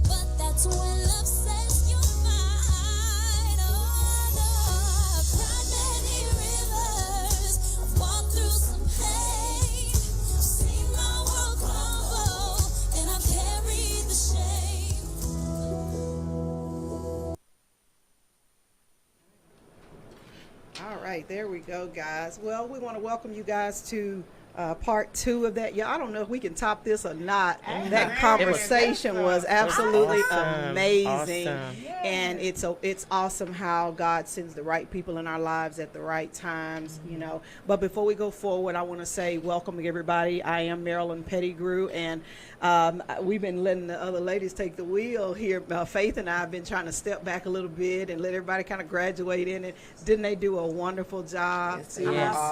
but that's when love says you're mine. Oh, no, I've cried many rivers, I've walked through some pain, I've seen my world crumble, and I've carried the shame. All right, there we go, guys. Well, we want to welcome you guys to part 2 of that. Yeah, I don't know if we can top this or not. That conversation was absolutely amazing. And it's awesome how God sends the right people in our lives at the right times, you know. But before we go forward, I want to say welcome everybody. I am Marilyn Pettigrew, and we've been letting the other ladies take the wheel here. Faith and I have been trying to step back a little bit and let everybody kind of graduate in it. Didn't they do a wonderful job? Yes.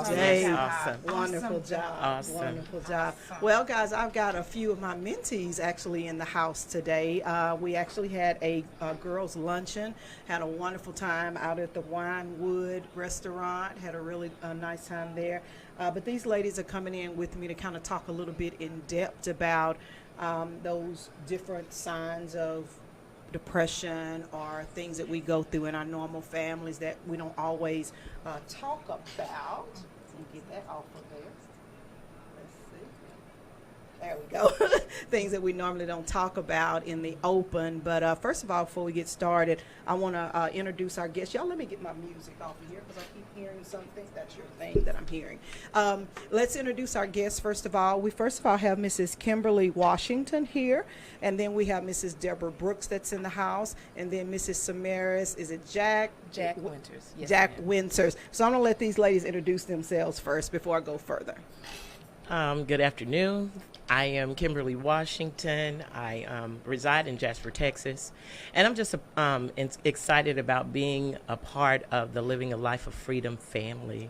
Awesome. Wonderful job. Awesome. Wonderful job. Well, guys, I've got a few of my mentees actually in the house today. We actually had a girls' luncheon, had a wonderful time out at the Winewood restaurant, had a really nice time there. But these ladies are coming in with me to kind of talk a little bit in depth about those different signs of depression or things that we go through in our normal families that we don't always talk about. Let me get that off of there. Let's see. There we go. Things that we normally don't talk about in the open. But first of all, before we get started, I want to introduce our guests. Y'all, let me get my music off of here because I keep hearing something. That's your thing that I'm hearing. Let's introduce our guests first of all. We first of all have Mrs. Kimberly Washington here, and then we have Mrs. Deborah Brooks that's in the house, and then Mrs. Samaris. Is it Jack? Jack Winters. Yes, Jack ma'am. Winters. So I'm going to let these ladies introduce themselves first before I go further. Good afternoon. I am Kimberly Washington. I reside in Jasper, Texas, and I'm just excited about being a part of the Living a Life of Freedom family.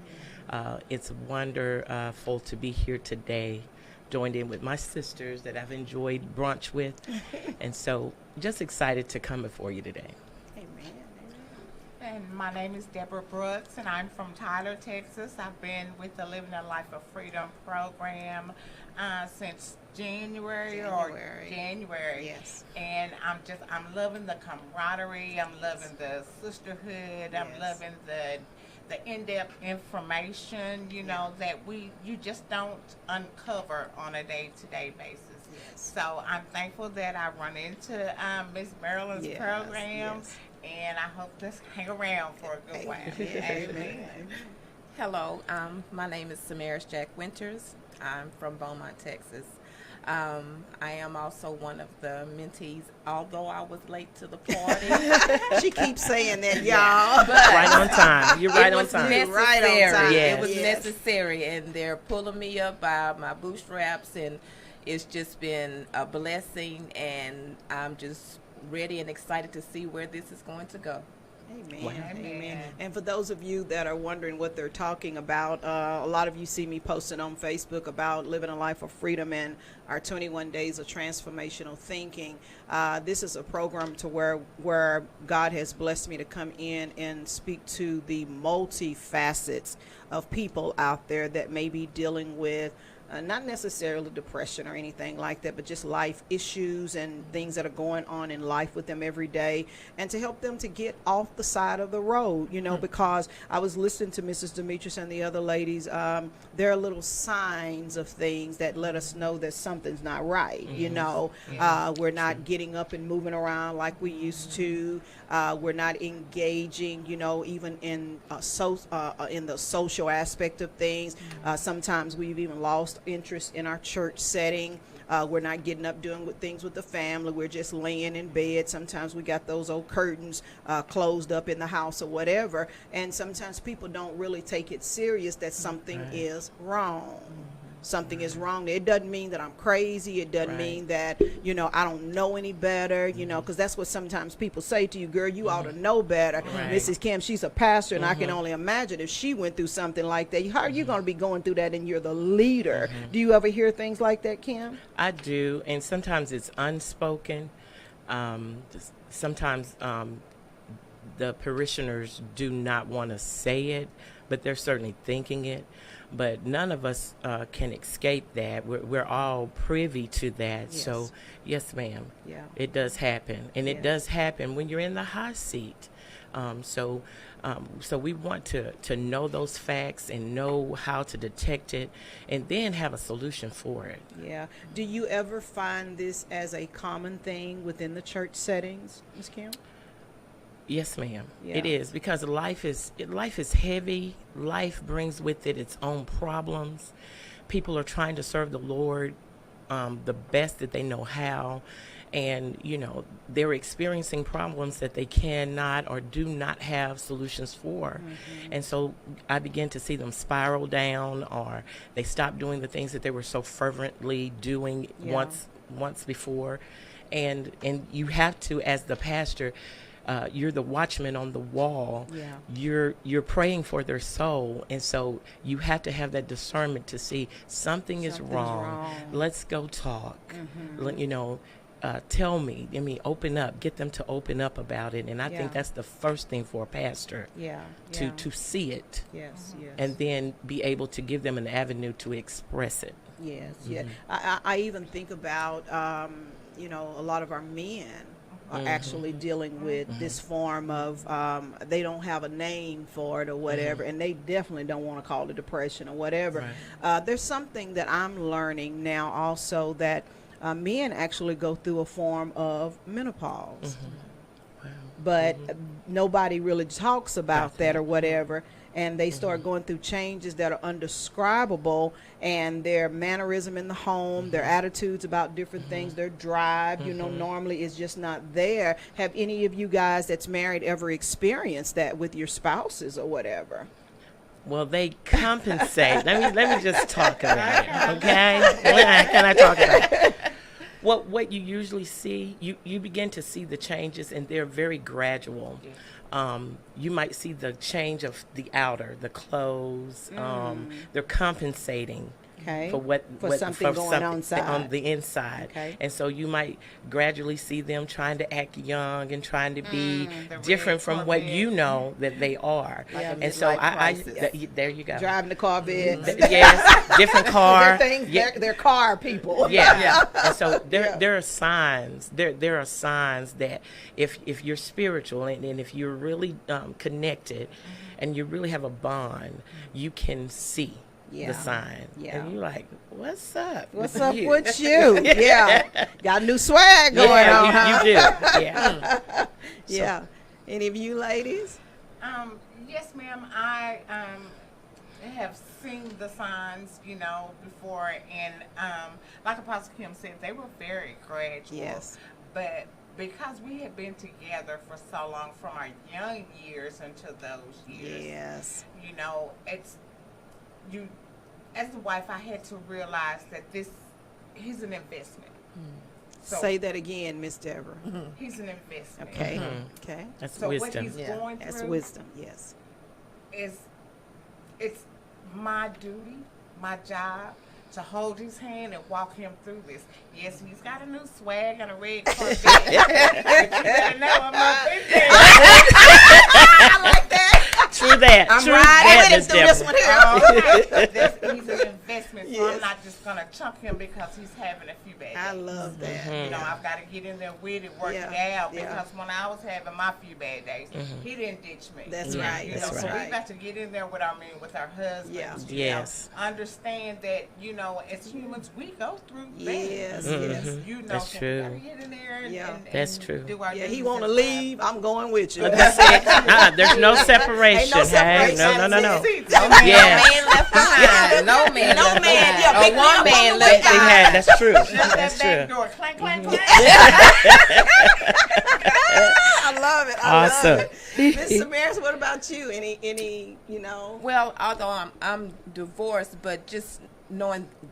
It's wonderful to be here today, joined in with my sisters that I've enjoyed brunch with, and so just excited to come before you today. Amen. And my name is Deborah Brooks, and I'm from Tyler, Texas. I've been with the Living a Life of Freedom program since January. Yes. And I'm loving the camaraderie. I'm loving the sisterhood. I'm loving the in-depth information, you know, that you just don't uncover on a day-to-day basis. Yes. So I'm thankful that I run into Miss Marilyn's program. Yes. And I hope to hang around for a good while. Amen. Hello, my name is Samaris Jack Winters. I'm from Beaumont, Texas. I am also one of the mentees, although I was late to the party. She keeps saying that, y'all. Right on time. You're right on time. Necessary. Right on time. It was Yes. necessary, and they're pulling me up by my bootstraps, and it's just been a blessing, and I'm just ready and excited to see where this is going to go. Amen. Wow. Amen. And for those of you that are wondering what they're talking about, a lot of you see me posting on Facebook about living a life of freedom and our 21 days of transformational thinking. This is a program to where God has blessed me to come in and speak to the multifacets of people out there that may be dealing with not necessarily depression or anything like that, but just life issues and things that are going on in life with them every day, and to help them to get off the side of the road, because I was listening to Mrs. Demetrice and the other ladies. There are little signs of things that let us know that something's not right. We're not getting up and moving around like we used to. We're not engaging, even in the social aspect of things. Sometimes we've even lost interest in our church setting. We're not getting up doing things with the family. We're just laying in bed. Sometimes we got those old curtains closed up in the house or whatever. And sometimes people don't really take it serious that something is wrong. Something is wrong. It doesn't mean that I'm crazy. It doesn't mean that, I don't know any better, because that's what sometimes people say to you, girl, you ought to know better. Mrs. Kim, she's a pastor, and I can only imagine if she went through something like that. How are you going to be going through that and you're the leader? Do you ever hear things like that, Kim? I do, and sometimes it's unspoken. Sometimes the parishioners do not want to say it, but they're certainly thinking it. But none of us can escape that. We're all privy to that. Yes. So, yes, ma'am. Yeah. It does happen. And Yeah. it does happen when you're in the hot seat. So we want to know those facts and know how to detect it and then have a solution for it. Yeah. Do you ever find this as a common thing within the church settings, Ms. Kim? Yes, ma'am. Yeah. It is, because life is heavy. Life brings with it its own problems. People are trying to serve the Lord the best that they know how, and they're experiencing problems that they cannot or do not have solutions for. And so I begin to see them spiral down, or they stop doing the things that they were so fervently doing once before, and you have to, as the pastor, you're the watchman on the wall. Yeah. You're praying for their soul, and so you have to have that discernment to see something is wrong. Let's go talk. Tell me. Open up. Get them to open up about it, and I think that's the first thing for a pastor. To see it. Yes. Yes. And then be able to give them an avenue to express it. Yes. Yeah. I even think about a lot of our men are actually dealing with this form of they don't have a name for it or whatever, and they definitely don't want to call it depression or whatever. There's something that I'm learning now also, that men actually go through a form of menopause. But nobody really talks about that or whatever. And they start going through changes that are undescribable, and their mannerism in the home, their attitudes about different things, their drive, normally is just not there. Have any of you guys that's married ever experienced that with your spouses or whatever? Well, they compensate. let me just talk about it, okay? Can I talk about it? What you usually see, you begin to see the changes, and they're very gradual. You might see the change of the outer, the clothes. They're compensating for something going on the inside. Okay. And so you might gradually see them trying to act young and trying to be different from what you know that they are. And so there you go. Driving the Corvette. Yes, different car. They're car people. Yeah. And so there are signs. There are signs that if you're spiritual and if you're really connected and you really have a bond, you can see the sign. And you're like, what's up? What's up with you? Got new swag going on. You do. Yeah. Any of you ladies? Yes, ma'am. I have seen the signs, you know, before, and like Apostle Kim said, they were very gradual. Yes. But because we had been together for so long, from our young years into those years, Yes. you know, it's you. As a wife, I had to realize that he's an investment. So Say that again, Miss Deborah. he's an investment. Okay. Mhm. Okay. That's So wisdom. what he's Yeah. going That's through wisdom. Yes. it's my duty, my job, to hold his hand and walk him through this. Yes, he's got a new swag and a red Corvette. But you better know I'm up in there. I like that. True that. I'm True riding that, with him Miss through this Deborah. one here. He's an investment, so Yes. I'm not just going to chunk him because he's having a few bad days. I love that. You know, I've got to get in there with it, work Yeah, it out, yeah. because when I was having my few bad days, he didn't ditch me. That's Yeah, right. You That's know, so right. we got to get in there with with our husbands. Yeah. you Yes. know, understand that, you know, as humans, we go through Yes. things. Yes. You know, That's so true. we gotta get in there and, Yeah. That's and true. do our Yeah. He duties want to as leave. I'm going with you. There's no separation. Ain't no Hey, separation. no. wives. No man, Yes. no man left behind. No man. No left man, behind. yeah, Or pick me one up man on the left way They out. behind. had. That's true. Shut That's that back true. door. Clank, clank, clank. I love it. I Awesome. love it. Miss Samaris, what about you? Any, you know? Well, although I'm divorced, but just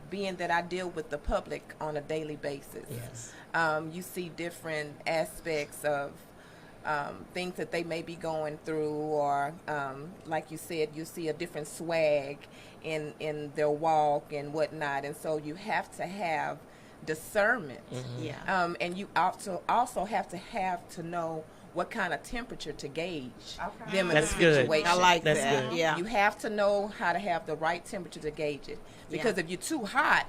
being that I deal with the public on a daily basis, you see different aspects of things that they may be going through, or like you said, you see a different swag in their walk and whatnot, and so you have to have discernment. Yeah. And you also have to know what kind of temperature to gauge Okay. them in That's a good. situation. I like That's that. good. Yeah. You have to know how to have the right temperature to gauge it, because if you're too hot,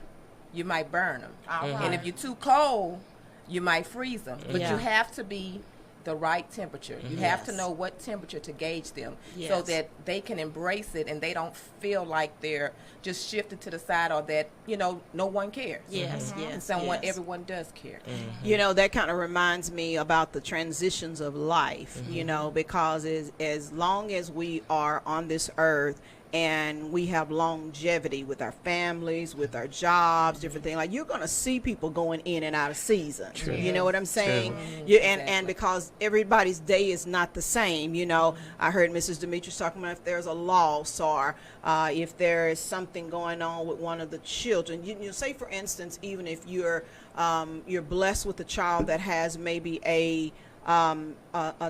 you might burn them, and if you're too cold, you might freeze them. But Yeah. you have to be the right temperature. You have to Yes. know what temperature to gauge them, so Yes. that they can embrace it and they don't feel like they're just shifted to the side, or that no one cares. Yes, And yes, someone, yes. everyone does care. You know, that kind of reminds me about the transitions of life, you know, because as long as we are on this earth and we have longevity with our families, with our jobs, different things, like, you're going to see people going in and out of season. True. You know what I'm saying? True. And Exactly. because everybody's day is not the same, you know. I heard Mrs. Demetrice talking about if there's a loss, or if there is something going on with one of the children. You say, for instance, even if you're blessed with a child that has maybe a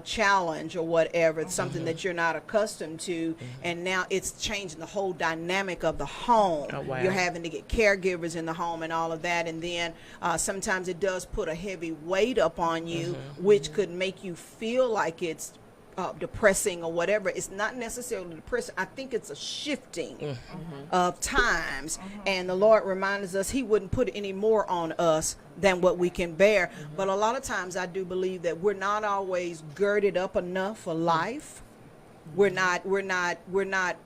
challenge or whatever, it's something that you're not accustomed to, and now it's changing the whole dynamic of the home. Oh, wow. You're having to get caregivers in the home and all of that, and then sometimes it does put a heavy weight up on you, which could make you feel like it's depressing or whatever. It's not necessarily depressing. I think it's a shifting of times, and the Lord reminds us He wouldn't put any more on us than what we can bear. But a lot of times I do believe that we're not always girded up enough for life. We're not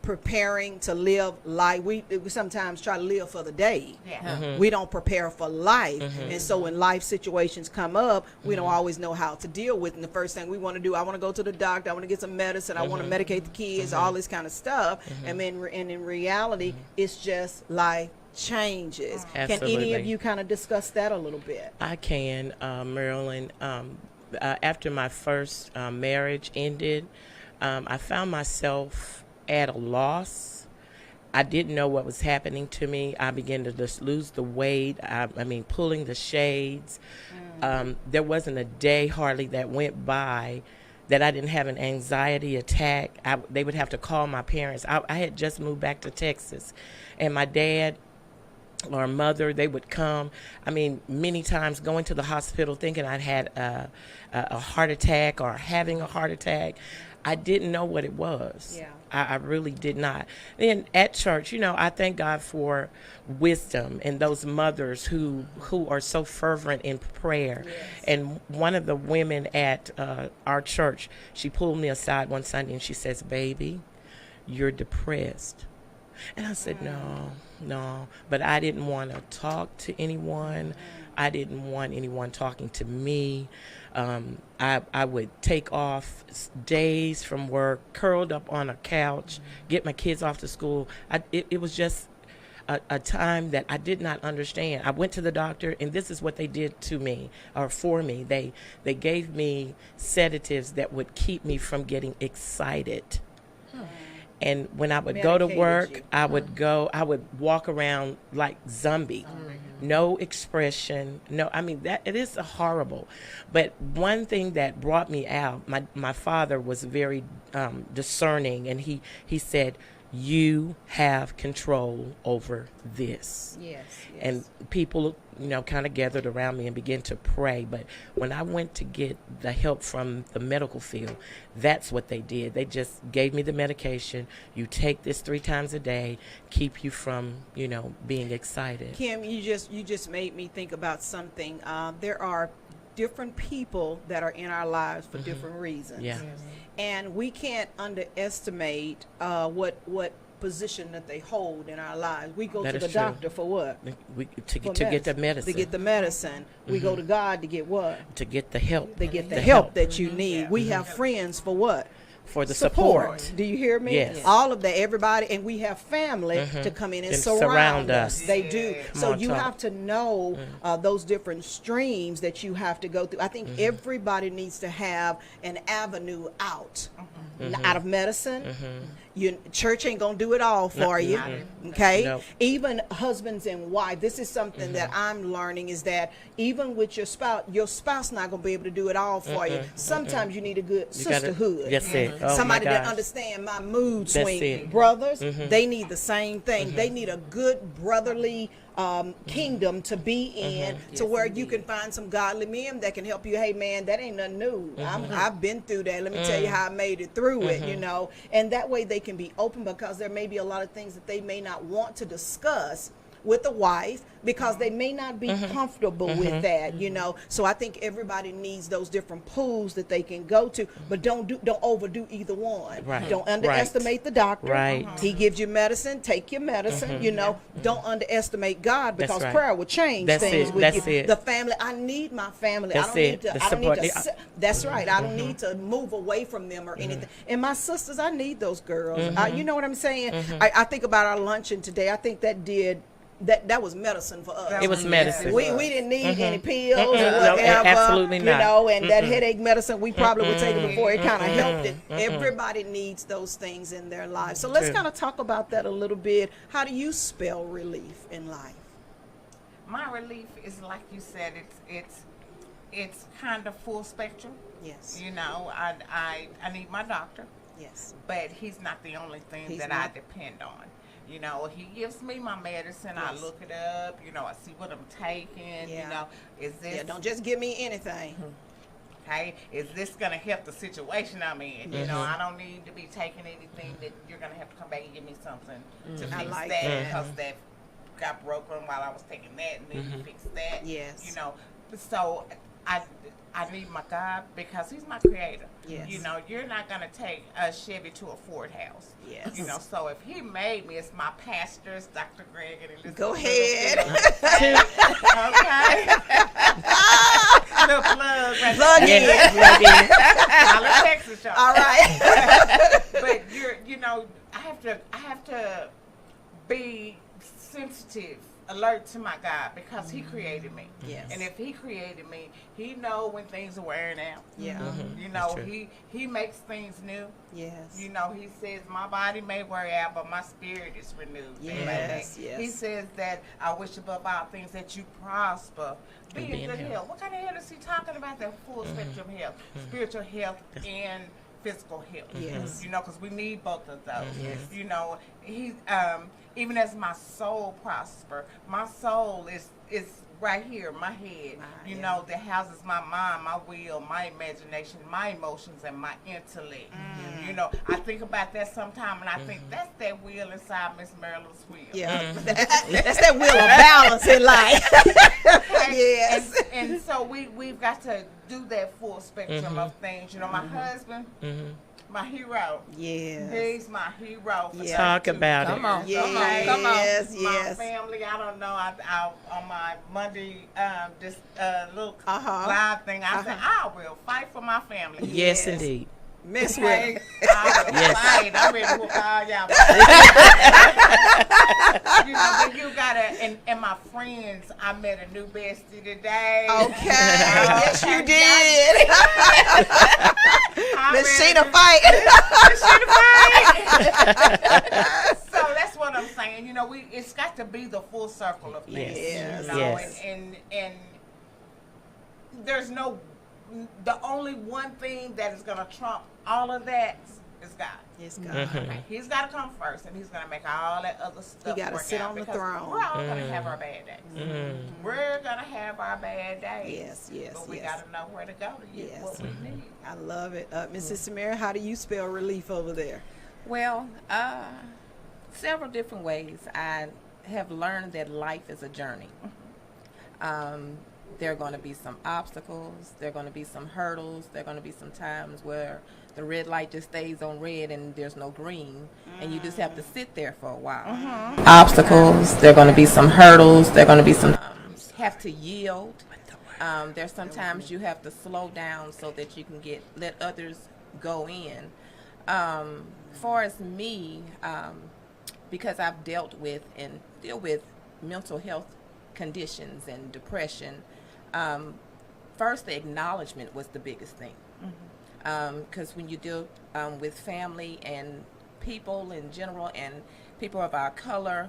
preparing to live life. We sometimes try to live for the day. Yeah. We don't prepare for life. And so when life situations come up, we don't always know how to deal with it. And the first thing we want to do, I want to go to the doctor, I want to get some medicine, I want to medicate the kids, all this kind of stuff. And in reality, it's just life changes. Can any Absolutely. of you kind of discuss that a little bit? I can, Marilyn. After my first marriage ended, I found myself at a loss. I didn't know what was happening to me. I began to just lose the weight. I mean, pulling the shades. There wasn't a day hardly that went by that I didn't have an anxiety attack. They would have to call my parents. I had just moved back to Texas, and my dad or mother, they would come. I mean, many times going to the hospital thinking I'd had a heart attack or having a heart attack. I didn't know what it was. Yeah. I really did not. And at church, I thank God for wisdom and those mothers who are so fervent in prayer. Yes. And one of the women at our church, she pulled me aside one Sunday and she says, "Baby, you're depressed." And I said, no, no. But I didn't want to talk to anyone. I didn't want anyone talking to me. I would take off days from work, curled up on a couch, get my kids off to school. It was just a time that I did not understand. I went to the doctor, and this is what they did to me, or for me. They gave me sedatives that would keep me from getting excited. And when I would go to work, I would walk around like zombie. No expression. No, I mean, that it is horrible. But one thing that brought me out, my father was very discerning, and he said, you have control over this. Yes. And people, kind of gathered around me and began to pray. But when I went to get the help from the medical field, that's what they did. They just gave me the medication. You take this 3 times a day, keep you from, being excited. Kim, you just made me think about something. There are different people that are in our lives for different reasons. Yeah. And we can't underestimate what position that they hold in our lives. We go That to is the true. doctor for what? To get the medicine. To get the medicine. We go to God to get what? To get the help. To get the help that you need. We have friends for what? For the support. Do you hear me? Yes. All of that, everybody, and we have family to come in and surround us. They do. So you have to know those different streams that you have to go through. I think everybody needs to have an avenue out of medicine. Church ain't gonna do it all for you, okay? Nope. Even husbands and wives. This is something that I'm learning, is that even with your spouse not gonna be able to do it all for you. Sometimes you need a good sisterhood. That's it. Oh, Somebody my that gosh. understand my mood That's swing. it. Brothers, they need the same thing. They need a good brotherly kingdom to be in, to where you can find some godly men that can help you. Hey man, that ain't nothing new. I've been through that. Let me tell you how I made it through it, and that way they can be open, because there may be a lot of things that they may not want to discuss with the wife, because they may not be comfortable with that, So I think everybody needs those different pools that they can go to, but don't overdo either one. Right. Don't underestimate the doctor. Right. He gives you medicine, take your medicine. Don't underestimate God, because right. prayer will change That's things it. with That's you. it. The family, I need my family. That's I don't need it. to. The I don't need to. support. That's right. I don't need to move away from them or anything. And my sisters, I need those girls. You know what I'm saying? I think about our luncheon today. I think that was medicine for us. It was medicine. We didn't need any pills or No, whatever. absolutely not. And that headache medicine, we probably would take it before it kind of helped it. Everybody needs those things in their lives. So let's kind of talk about that a little bit. How do you spell relief in life? My relief is, like you said, it's kind of full spectrum. Yes. I need my doctor, Yes. but he's not the only thing He's that not. I depend on. He gives me my medicine. Yes. I look it up. I see what I'm taking. Yeah. Is this Don't just give me anything. okay? Is this gonna help the situation I'm in? I don't need to be taking anything that you're gonna have to come back and give me something to I fix like that, that. because that got broken while I was taking that, and then you fix that. Yes. So I need my God, because He's my creator. Yes. You're not gonna take a Chevy to a Ford house. Yes. So if He made me, it's my pastors, Dr. Greg and Elizabeth. Go ahead. Okay. The plug. Right Plug in. Holla, Texas, y'all. All right. But I have to be sensitive, alert to my God, because He created me. Yes. And if He created me, He know when things are wearing out. Yeah. That's true. He makes things new. Yes. He says my body may wear out, but my spirit is renewed. day by day. Yes, yes. He says that I wish above all things that you prosper, be be in in good health. What kind of health is he talking about? That full spectrum health, spiritual health, and physical health. Yes. Because we need both of those. Yes. He even as my soul prosper, my soul is right here, my head. That houses my mind, my will, my imagination, my emotions, and my intellect. I think about that sometime, and I think that's that wheel inside Miss Marilyn's wheel. Yeah. That's that wheel of balance in life. Yes. And so we've got to do that full spectrum of things. My husband. my hero. Yes. He's my hero. For Yeah. Talk about Come it. on, Yes, come on. yes, My yes. family, I don't know. I on my Monday, this little Uh-huh. live thing, I said I will fight for my family. Yes, indeed. Miss with Okay, it. I will Yes. fight. I'm ready to whoop all y'all. You know, but you gotta, and my friends, I met a new bestie today. Okay. Yes, you did. I'm Miss ready Sheena to- fight. So that's what I'm saying. You know, it's got to be the full circle of things. Yes. You know, Yes. and there's no, the only one thing that is gonna trump all of that is God. Yes, God. Mhm. He's got to come first, and he's going to make all that other stuff. He gotta work sit out on the because throne. We're all going to have our bad days. Mm. We're going to have our bad days. Yes, yes, But we yes. got to know where to go to get Yes. what we need. I love it. Mrs. Samira, how do you spell relief over there? Well, several different ways. I have learned that life is a journey. There are going to be some obstacles. There are going to be some hurdles. There are going to be some times where the red light just stays on red and there's no green, and you just have to sit there for a while. Obstacles. There are going to be some hurdles. There are going to be some have to yield. There's sometimes you have to slow down so that you can let others go in. Far as me, because I've dealt with and deal with mental health conditions and depression, first the acknowledgement was the biggest thing. Because when you deal with family and people in general and people of our color,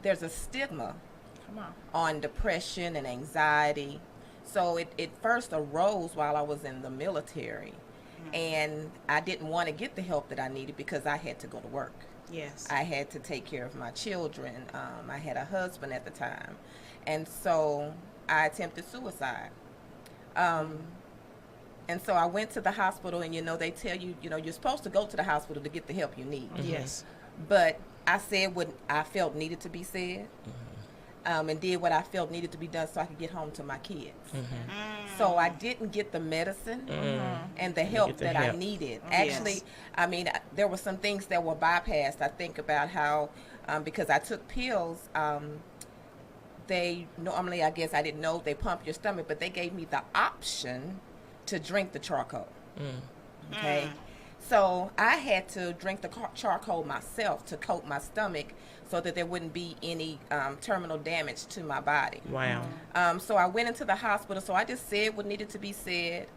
there's a stigma on depression and anxiety. So it first arose while I was in the military, and I didn't want to get the help that I needed because I had to go to work. Yes. I had to take care of my children. I had a husband at the time, and so I attempted suicide. And so I went to the hospital, and they tell you, you're supposed to go to the hospital to get the help you need. Yes. But I said what I felt needed to be said, and did what I felt needed to be done so I could get home to my kids. So I didn't get the medicine and the help the that I help. needed. Yes. Actually, I mean, there were some things that were bypassed. I think about how, because I took pills, they normally, I guess I didn't know, they pump your stomach, but they gave me the option to drink the charcoal. Okay. So I had to drink the charcoal myself to coat my stomach so that there wouldn't be any terminal damage to my body. Wow. So I went into the hospital. So I just said what needed to be said.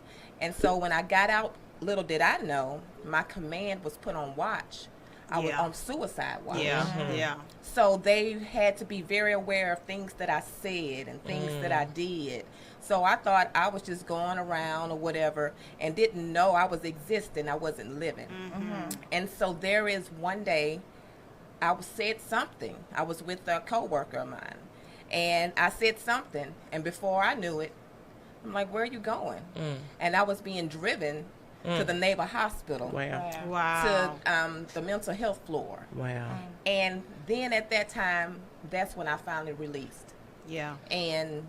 And so when I got out, little did I know, my command was put on watch. I was Yeah. on suicide watch. Yeah. Yeah. So they had to be very aware of things that I said and things that I did. So I thought I was just going around or whatever and didn't know I was existing. I wasn't living. And so there is one day I said something. I was with a coworker of mine, and I said something, and before I knew it, I'm like, "Where are you going?" And I was being driven to the neighbor hospital, Wow. Wow. to the mental health floor. Wow. And then at that time, that's when I finally released Yeah. and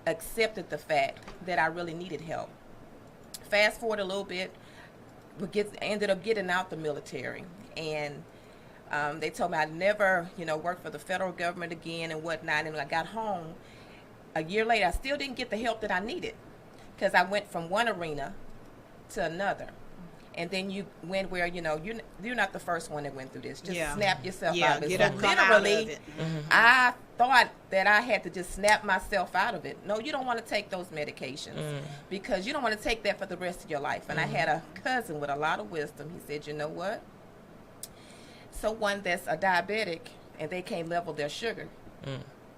accepted the fact that I really needed help. Fast forward a little bit, ended up getting out the military, and they told me I'd never, work for the federal government again and whatnot. And when I got home, a year later, I still didn't get the help that I needed because I went from one arena to another. And then you went where, you're not the first one that went through this. Just Yeah. snap yourself Yeah, out of it. get So up, come out of literally, it. I thought that I had to just snap myself out of it. No, you don't want to take those medications because you don't want to take that for the rest of your life. And I had a cousin with a lot of wisdom. He said, you know what? Someone that's a diabetic and they can't level their sugar,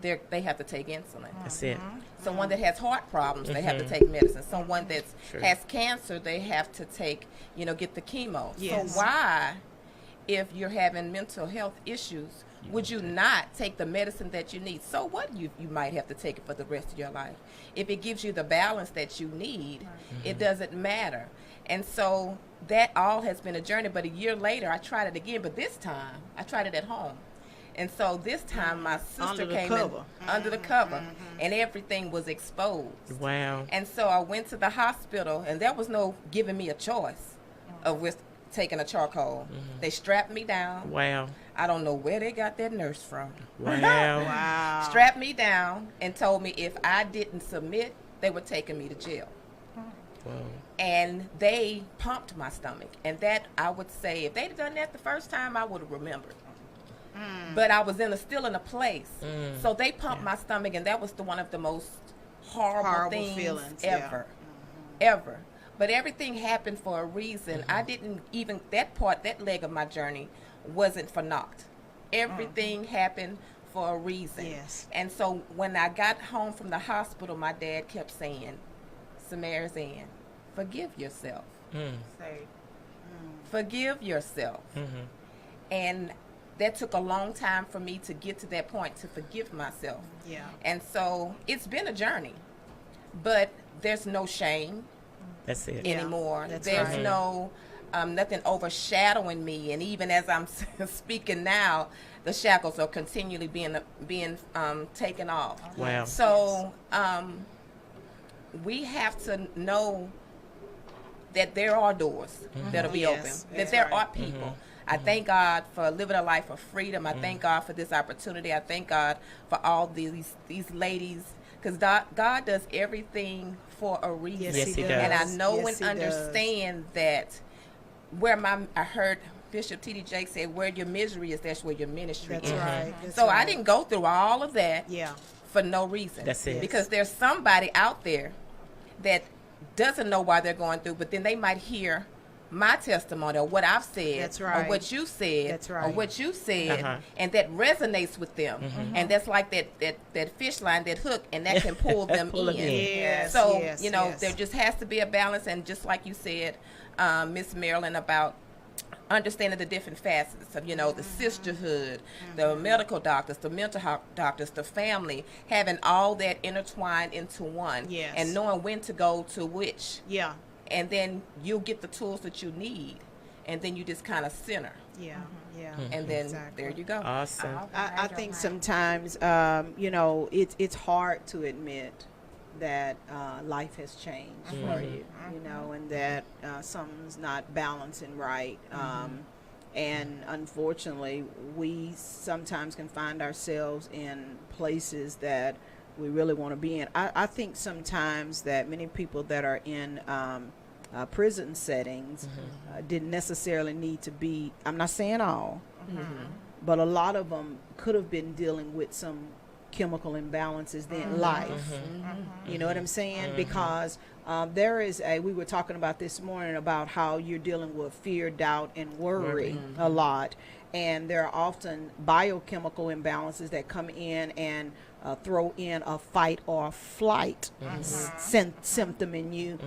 they have to take insulin. That's it. Someone that has heart problems, they have to take medicine. Someone that True. has cancer, they have to take, get the chemo. Yes. So why, if you're having mental health issues, would you not take the medicine that you need? So what? You might have to take it for the rest of your life. If it gives you the balance that you need, it doesn't matter. And so that all has been a journey. But a year later, I tried it again. But this time, I tried it at home. And so this time, my sister Under the came cover. in under the cover, and everything was exposed. Wow. And so I went to the hospital, and there was no giving me a choice of taking a charcoal. They strapped me down. Wow. I don't know where they got that nurse from. Wow. Wow. Strapped me down and told me if I didn't submit, they were taking me to jail. Whoa. And they pumped my stomach. And that, I would say, if they'd have done that the first time, I would have remembered. But I was still in a place. So they pumped my stomach, and that was one of the most horrible things feelings, ever. Ever. But everything happened for a reason. I didn't even, that leg of my journey wasn't for naught. Everything happened for a reason. Yes. And so when I got home from the hospital, my dad kept saying, Samarizanne, forgive yourself. Forgive yourself. And that took a long time for me to get to that point, to forgive myself. Yeah. And so it's been a journey, but there's no shame That's it. anymore. that's There's right. no nothing overshadowing me. And even as I'm speaking now, the shackles are continually being taken off. Wow. So we have to know that there are doors that'll be Yes, open, that that's there right. are people. I thank God for living a life of freedom. I thank God for this opportunity. I thank God for all these ladies, because God does everything for a reason. Yes, he does. And I know Yes, and he does. understand that I heard Bishop T.D. Jakes say, where your misery is, that's where your ministry That's is. right. That's So I right. didn't go through all of that Yeah. for no reason. That's it. Because there's somebody out there that doesn't know why they're going through, but then they might hear my testimony or what I've said, That's or right. what you said, That's or right. what you said, Uh-huh. and that resonates with them. And that's like that fish line, that hook, and that can pull them Pull them in. in. Yes, So, yes, yes. there just has to be a balance. And just like you said, Miss Marilyn, about understanding the different facets of, the sisterhood, the medical doctors, the mental health doctors, the family, having all that intertwined into one, Yes. and knowing when to go to which, Yeah. and then you'll get the tools that you need, and then you just kind of center, Yeah. Yeah. and then Exactly. there you go. Awesome. I think sometimes, it's hard to admit that life has changed for you, and that something's not balancing right. And unfortunately, we sometimes can find ourselves in places that we really want to be in. I think sometimes that many people that are in prison settings didn't necessarily need to be, I'm not saying all, but a lot of them could have been dealing with some chemical imbalances in life. You know what I'm saying? Because there is we were talking about this morning about how you're dealing with fear, doubt, and worry a lot. And there are often biochemical imbalances that come in and throw in a fight or flight symptom in you.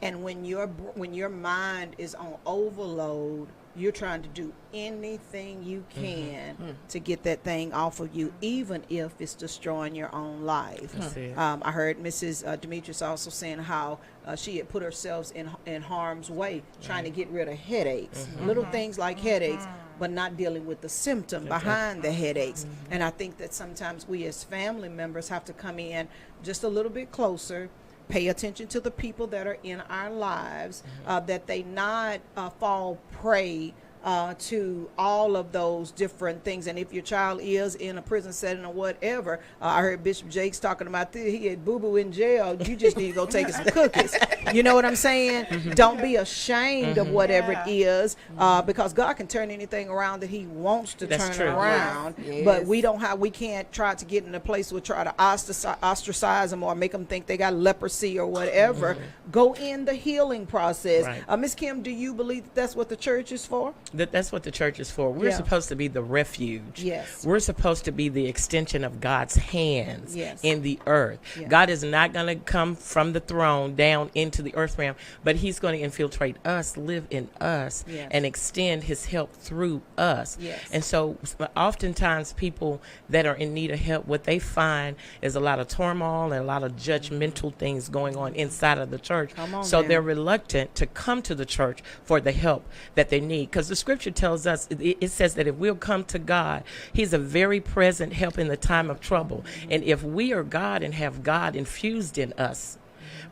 And when your mind is on overload, you're trying to do anything you can to get that thing off of you, even if it's destroying your own life. That's it. I heard Mrs. Demetrice also saying how she had put herself in harm's way trying to get rid of headaches, little things like headaches, but not dealing with the symptom behind the headaches. And I think that sometimes we as family members have to come in just a little bit closer, pay attention to the people that are in our lives, that they not fall prey to all of those different things. And if your child is in a prison setting or whatever, I heard Bishop Jakes talking about this. He had boo-boo in jail. You just need to go take us some cookies. You know what I'm saying? Don't be ashamed of whatever it is, because God can turn anything around that he wants to That's turn true. around. Yes. But we can't try to get in a place where try to ostracize them or make them think they got leprosy or whatever. Go in the healing process. Right. Miss Kim, do you believe that that's what the church is for? That's what the church is for. We're Yeah. supposed to be the refuge. Yes. We're supposed to be the extension of God's hands Yes. in the earth. Yeah. God is not going to come from the throne down into the earth realm, but he's going to infiltrate us, live in us, Yes. and extend his help through us. Yes. And so oftentimes people that are in need of help, what they find is a lot of turmoil and a lot of judgmental things going on inside of the church. Come on So now. they're reluctant to come to the church for the help that they need, because the scripture tells us, it says that if we'll come to God, he's a very present help in the time of trouble. And if we are God and have God infused in us,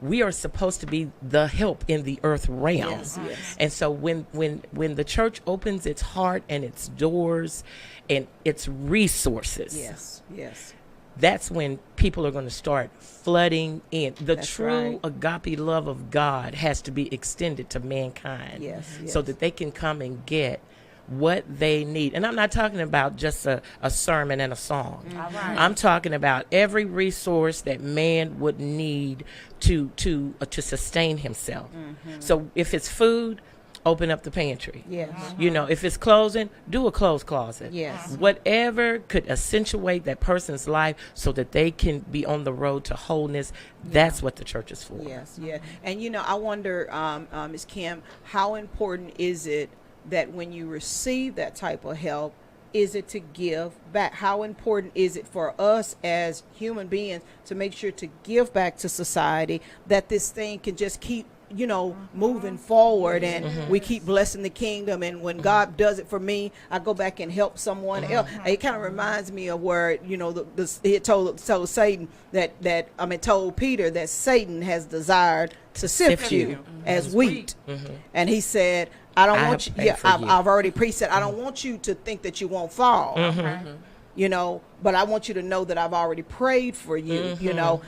We are supposed to be the help in the earth realm. Yes, yes. And so when the church opens its heart and its doors and its resources, Yes, yes. that's when people are going to start flooding in. The That's true right. agape love of God has to be extended to mankind, Yes, so yes. that they can come and get what they need. And I'm not talking about just a sermon and a song. All right. I'm talking about every resource that man would need to sustain himself. So if it's food, open up the pantry. Yes. You know, if it's clothing, do a clothes closet. Yes. Whatever could accentuate that person's life so that they can be on the road to wholeness, that's what the church is for. Yes, yeah. And I wonder, Ms. Kim, how important is it that when you receive that type of help, is it to give back? How important is it for us as human beings to make sure to give back to society, that this thing can just keep moving forward, and we keep blessing the kingdom, and when God does it for me, I go back and help someone else. It kind of reminds me of where he told Satan told Peter that Satan has desired to sift you as wheat, and he said, I don't want you. Yeah, I've already said I don't want you to think that you won't fall. But I want you to know that I've already prayed for you,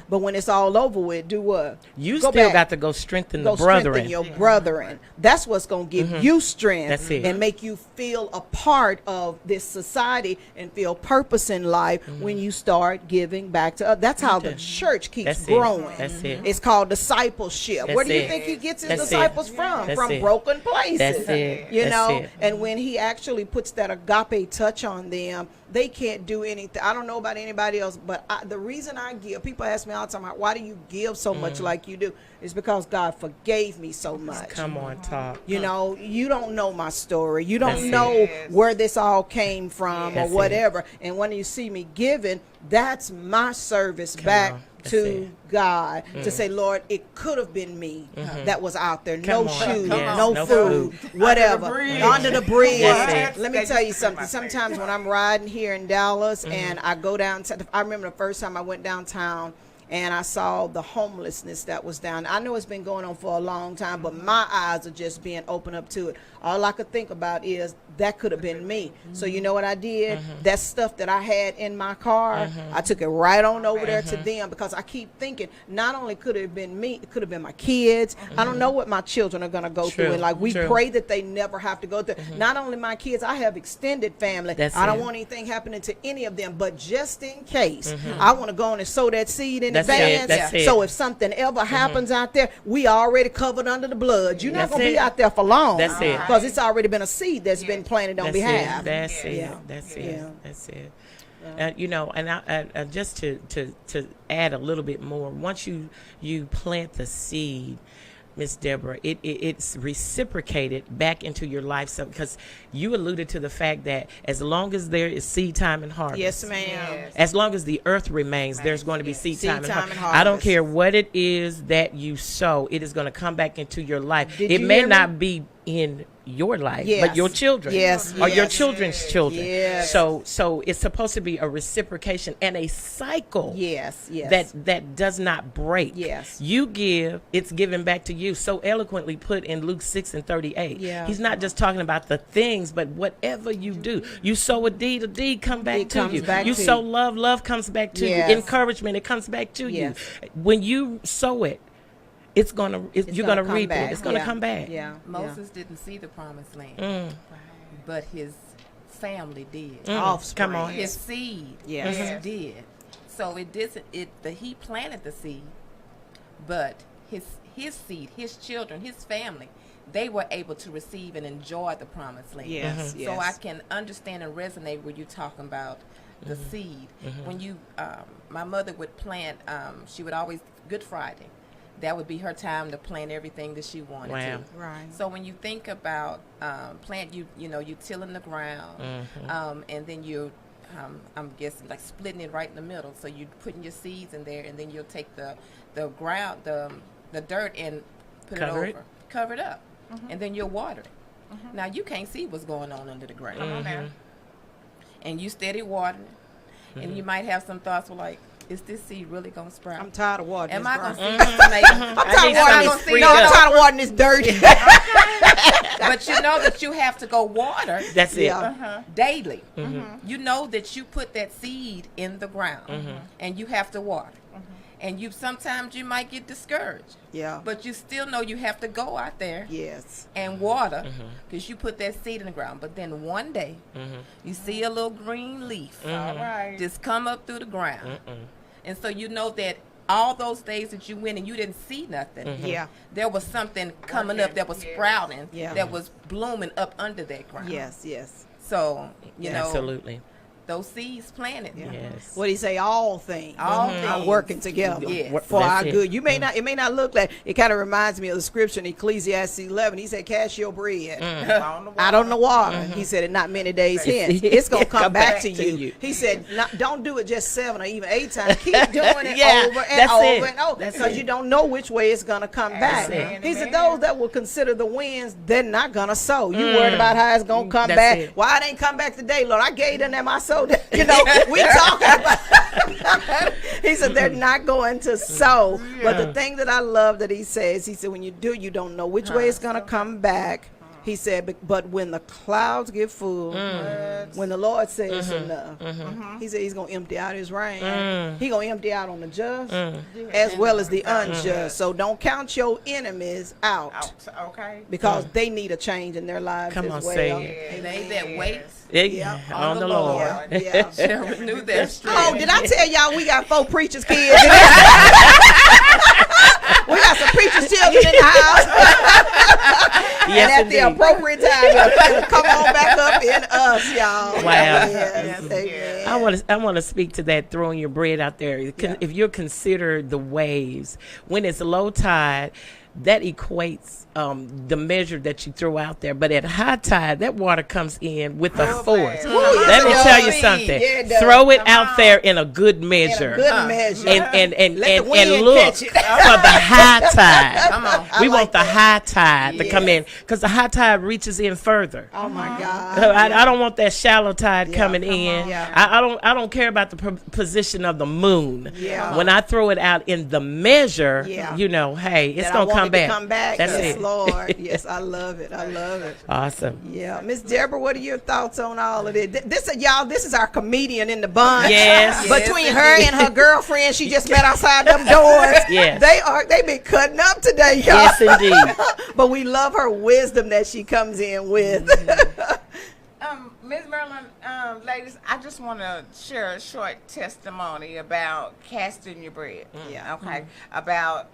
But when it's all over with, do what? You Go still back. got to go strengthen the Strengthen brethren. your brethren. That's what's going to give you strength. That's it. And make you feel a part of this society and feel purpose in life when you start giving back to others. That's how the church keeps That's it. growing. That's it. It's called discipleship. That's Where do you it. think he gets his That's disciples it. from? That's From it. broken places. That's it. You That's know? it. And when he actually puts that agape touch on them, they can't do anything. I don't know about anybody else, but the reason I give, people ask me all the time, why do you give so much like you do? It's because God forgave me so much. Come on, talk. You don't know my story. You That's don't it. know where this all came from That's or whatever. And when you see me giving, that's my service back on. That's to it. God to say, Lord, it could have been me that was out there. Come No on. shoes, Yes, no no food, food. whatever. Under the bridge. Under the bridge. That's it. Let me tell you something. Sometimes when I'm riding here in Dallas and I go down, I remember the first time I went downtown and I saw the homelessness that was down. I know it's been going on for a long time, but my eyes are just being opened up to it. All I could think about is that could have been me. So you know what I did? That stuff that I had in my car, I took it right on over there to them, because I keep thinking, not only could it have been me, it could have been my kids. I don't know what my children are going to go through. And like we True. pray that they never have to go through. Not only my kids, I have extended family. That's I don't it. want anything happening to any of them, but just in case, I want to go on and sow that seed in That's it. advance. That's it. So if something ever happens out there, we already covered under the blood. You're not That's going to be it. out there for long. That's it. Because it's already been a seed that's been planted on That's behalf. it. That's it. Yeah. That's it. Yeah. That's it. And I just to add a little bit more. Once you plant the seed, Miss Deborah, it's reciprocated back into your life. So because you alluded to the fact that as long as there is seed time and harvest, Yes, ma'am. as long as the earth remains, there's going to be seed Seed time and time and harvest. I don't harvest. care what it is that you sow; it is going to come back into your life. Did It you may hear me? not be in your life, Yes. but your children, Yes, or your yes. children's children. Yes. So it's supposed to be a reciprocation and a cycle. Yes, yes. That does not break. Yes. You give, it's given back to you. So eloquently put in Luke 6:38. Yeah. He's not just talking about the things, but whatever you do. You sow a deed come back It to comes you. back You to sow you. love comes back to Yes. you. Encouragement, it comes back to Yes. you. When you sow it, you're gonna come reap back. it. It's gonna Yeah. come back. Yeah. Moses didn't see the promised land, Mm. but his family did. Mm. Offspring. Come on. His seed Yes. did. So it didn't. He planted the seed, but his seed, his children, his family, they were able to receive and enjoy the promised land. Yes, So yes. I can understand and resonate when you talking about the seed. When you, my mother would plant. She would always Good Friday. That would be her time to plant everything that she wanted Wow. to. Right. So when you think about plant, you tilling the ground, and then you, I'm guessing like splitting it right in the middle. So you putting your seeds in there, and then you'll take the ground, the dirt, and put Cover it it. over, cover it up, and then you'll water it. Now you can't see what's going on under the ground, and you steady watering it, and you might have some thoughts like, is this seed really gonna sprout? I'm tired of watering Am this I gonna ground. see this tomato? I'm tired of watering gonna this. see No, I'm it. tired of watering this dirt. But you know that you have to go water That's it. Yeah. daily. You know that you put that seed in the ground and you have to water. And sometimes you might get discouraged. Yeah. But you still know you have to go out there Yes. and water because you put that seed in the ground. But then one day you see a little green leaf All right. just come up through the ground. And so you know that all those days that you went and you didn't see nothing, Yeah. there was something coming up that was sprouting, Yeah. that was blooming up under that ground. Yes. Yes. So, you know, Absolutely. those seeds planted. Yes. What do you say? All things All are things. working together Yes. for That's our it. good. You may not. It may not look like. It kind of reminds me of the scripture in Ecclesiastes 11. He said, "Cast your bread out on the water." He said, "And not many days hence, it's gonna come back to you." He said, "Don't do it just 7 or even 8 times. Keep doing it Yeah, over and that's over it. and over, That's because it. you don't know which way it's gonna come back." it. He said, "Those that will consider the winds, they're not gonna sow. You worried about how it's gonna come That's back? it. Why it ain't come back today, Lord? I gave them that my soul." You know, we talking about. He said they're not going to sow. But the thing that I love that he said, when you do, you don't know which way it's going to come back. He said, but when the clouds get full, when the Lord says enough, he said he's going to empty out his rain. He's going to empty out on the just as well as the unjust. So don't count your enemies out, Okay. because they need a change in their lives Come as on, well. say it. They that wait Yeah, on the Lord. Yeah, yeah. shall renew their strength. Oh, did I tell y'all we got 4 preachers' kids? We got some preachers' children in the house. Yes, And at indeed. the appropriate time, it'll come on back up in us, y'all. Wow. Yes, amen. I want to speak to that, throwing your bread out there. If you're considered the waves, when it's low tide, that equates the measure that you throw out there. But at high tide, that water comes in with a force. Ooh, yes, Let me it tell you does. something. Yeah, it does. Throw it out there in a good measure. Good measure. And Let the wind look catch it. for the high tide. Come on. We I want like the that. high tide to come Yes. in, because the high tide reaches in further. Oh my God. I don't want that shallow tide coming in. Yeah. I don't care about the position of the moon. Yeah. When I throw it out in the measure, Yeah. you know, hey, it's That I gonna want come it back. to come back. That's Yes, it. Lord. Yes, I love it. I love it. Awesome. Yeah, Miss Deborah, what are your thoughts on all of it? This is our comedian in the bunch. Yes. Between her and her girlfriend, she just met outside them doors. Yes. They been cutting up today, y'all. Yes, indeed. But we love her wisdom that she comes in with. Ms. Merlin, ladies, I just want to share a short testimony about casting your bread. Yeah. Okay. About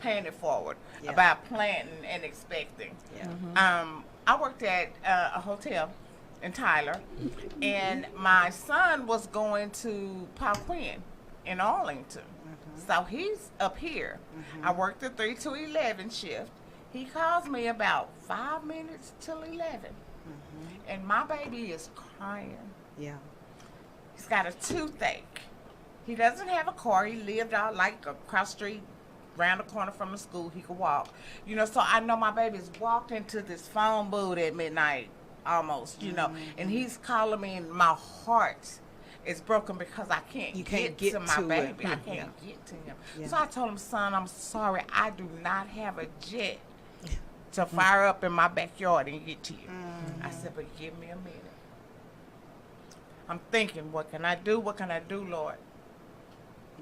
paying it forward. Yeah. About planting and expecting. Yeah. I worked at a hotel in Tyler, and my son was going to Pauquin in Arlington. So he's up here. I worked the 3 to 11 shift. He calls me about 5 minutes till 11. And my baby is crying. Yeah. He's got a toothache. He doesn't have a car. He lived out like across the street, round the corner from the school. He could walk. You know, so I know my baby's walked into this phone booth at midnight almost, you know, and he's calling me, and my heart is broken because I can't, get to my baby. I can't get to him. Yeah. So I told him, son, I'm sorry. I do not have a jet to fire up in my backyard and get to you. I said, but give me a minute. I'm thinking, what can I do? What can I do, Lord?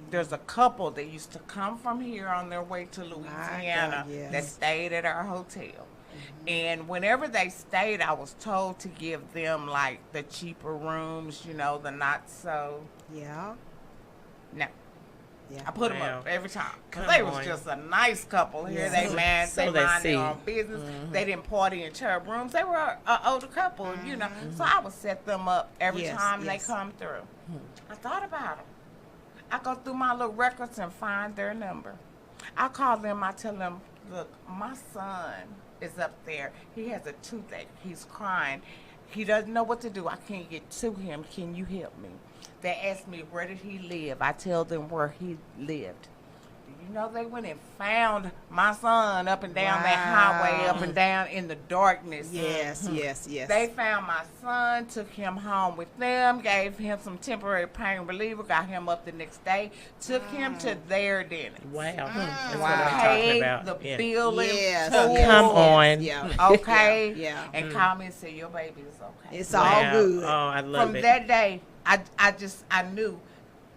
There's a couple that used to come from here on their way to Louisiana yes. that stayed at our hotel. And whenever they stayed, I was told to give them like the cheaper rooms, you know, the not so. Yeah. No. Yeah. I put them Wow. up every time. Because Come they was on. just a nice couple here. Yeah. They mind So their they own see. business. They didn't party in church rooms. They were an older couple, you know. So I would set them up every Yes, time yes. they come through. I thought about them. I go through my little records and find their number. I call them. I tell them, look, my son is up there. He has a toothache. He's crying. He doesn't know what to do. I can't get to him. Can you help me? They ask me, where did he live? I tell them where he lived. You know, they went and found my son up and down that highway, up and down in the darkness. Yes, yes, yes. They found my son, took him home with them, gave him some temporary pain reliever, got him up the next day, took him to their dentist. Wow. That's what I'm talking Paid about. the Yeah. bill in Yes, full. yes, Come on. Yeah. Okay. Yeah. And called me and said, your baby is okay. It's Wow. all good. Oh, I love From it. that day, I knew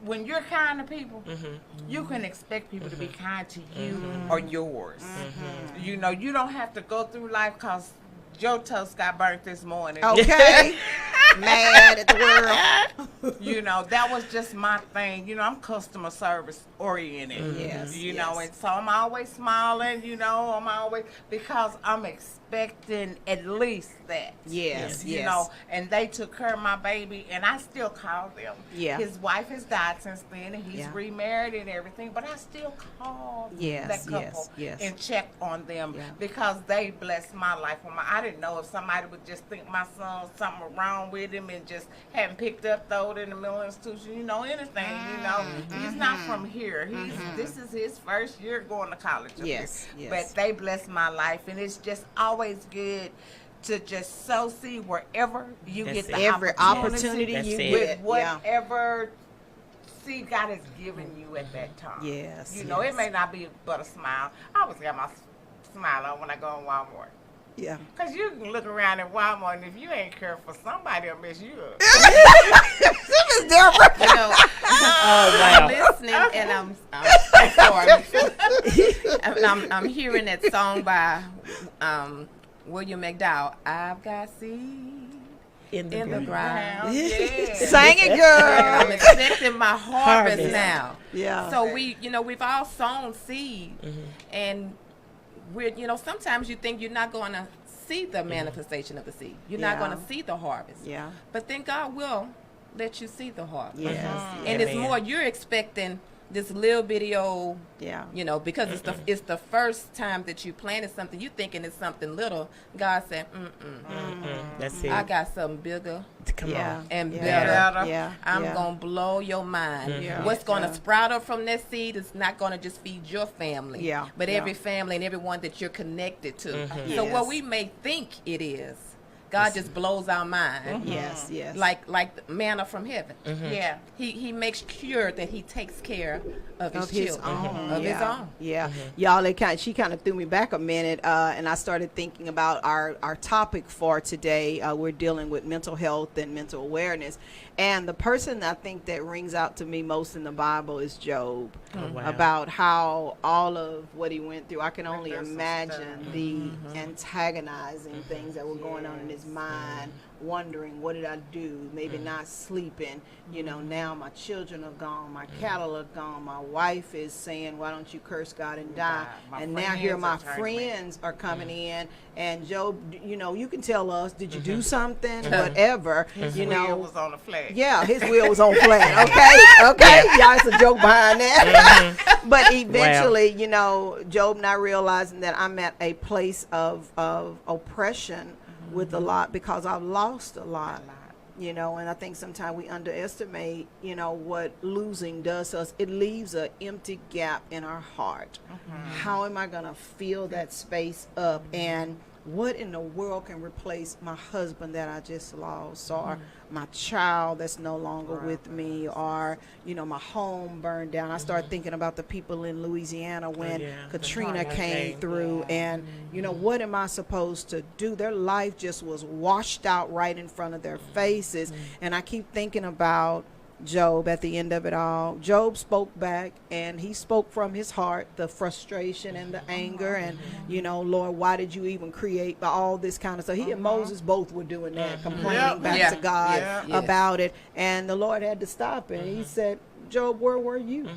when you're kind to people, you can expect people to be kind to you or yours. You know, you don't have to go through life because your toast got burnt this morning. Okay. Mad at the world. You know, that was just my thing. You know, I'm customer service oriented. Yes, You know, yes. and so I'm always smiling, you know, I'm always, because I'm expecting at least that. Yes, You yes. know, and they took care of my baby, and I still call them. Yeah. His wife has died since then, and he's Yeah. remarried and everything, but I still call Yes, that couple yes, yes. and check on them Yeah. because they blessed my life. I didn't know if somebody would just think my son something wrong with him and just hadn't picked up, throw it in the mental institution, you know, anything, you know. He's not from here. This is his first year going to college. up Yes, here. yes. But they blessed my life, and it's just always good to just see wherever you That's get it. the Every opportunity That's you it. get. with Yeah. whatever seed God has given you at that time. Yes, You know, yes. it may not be but a smile. I always got my smile on when I go in Walmart. Yeah. Because you can look around at Walmart, and if you ain't careful, somebody will mess you up. It's different. You know, I'm listening and I'm sorry. And I'm hearing that song by William McDowell. I've got seed In the in the ground. Yeah. Sing it, And girl. I'm expecting my harvest Harvest. now. Yeah. So we've all sown seed, and sometimes you think you're not going to see the manifestation of the seed. You're not Yeah. going to see the harvest. Yeah. But then God will let you see the harvest. Yes. And it's Amen. more you're expecting this little video, Yeah. because it's the first time that you planted something. You thinking it's something little. God said, That's it. I got something bigger Come Yeah. on. and Yeah. better. Yeah. I'm yeah. gonna blow your mind. Yeah. What's gonna Yeah. sprout up from that seed is not gonna just feed your family, Yeah. but Yeah. every family and everyone that you're connected to. So Yes. what we may think it is, God just blows our mind. Yes. Yes. Like the manna from heaven. Yeah. He makes sure that he takes care of his of his children, own. of yeah. his own. Yeah. Y'all, she kind of threw me back a minute, and I started thinking about our topic for today. We're dealing with mental health and mental awareness. And the person I think that rings out to me most in the Bible is Job. Oh, wow. About how all of what he went through. I can only There's some imagine the antagonizing things that were going on in his mind, wondering, what did I do? Maybe not sleeping. Now my children are gone, my cattle are gone, my wife is saying, why don't you curse God and die? My And now here friends my are turning me. friends are coming in, and Job, you can tell us, did you do something? Whatever. His wheel was on the flag. Yeah, his wheel was on flat. Okay. Y'all, it's a joke behind that. But eventually, Job not realizing that I'm at a place of oppression with a lot because I've lost a lot. And I think sometimes we underestimate, what losing does to us. It leaves an empty gap in our heart. How am I going to fill that space up? And what in the world can replace my husband that I just lost, or my child that's no longer with me, or my home burned down? I started thinking about the people in Louisiana when Katrina came through, and what am I supposed to do? Their life just was washed out right in front of their faces. And I keep thinking about Job at the end of it all. Job spoke back, and he spoke from his heart, the frustration and the anger, and Lord, why did you even create all this kind of stuff? He and Moses both were doing that, complaining back to God about it, and the Lord had to stop it. He said, Job, where were you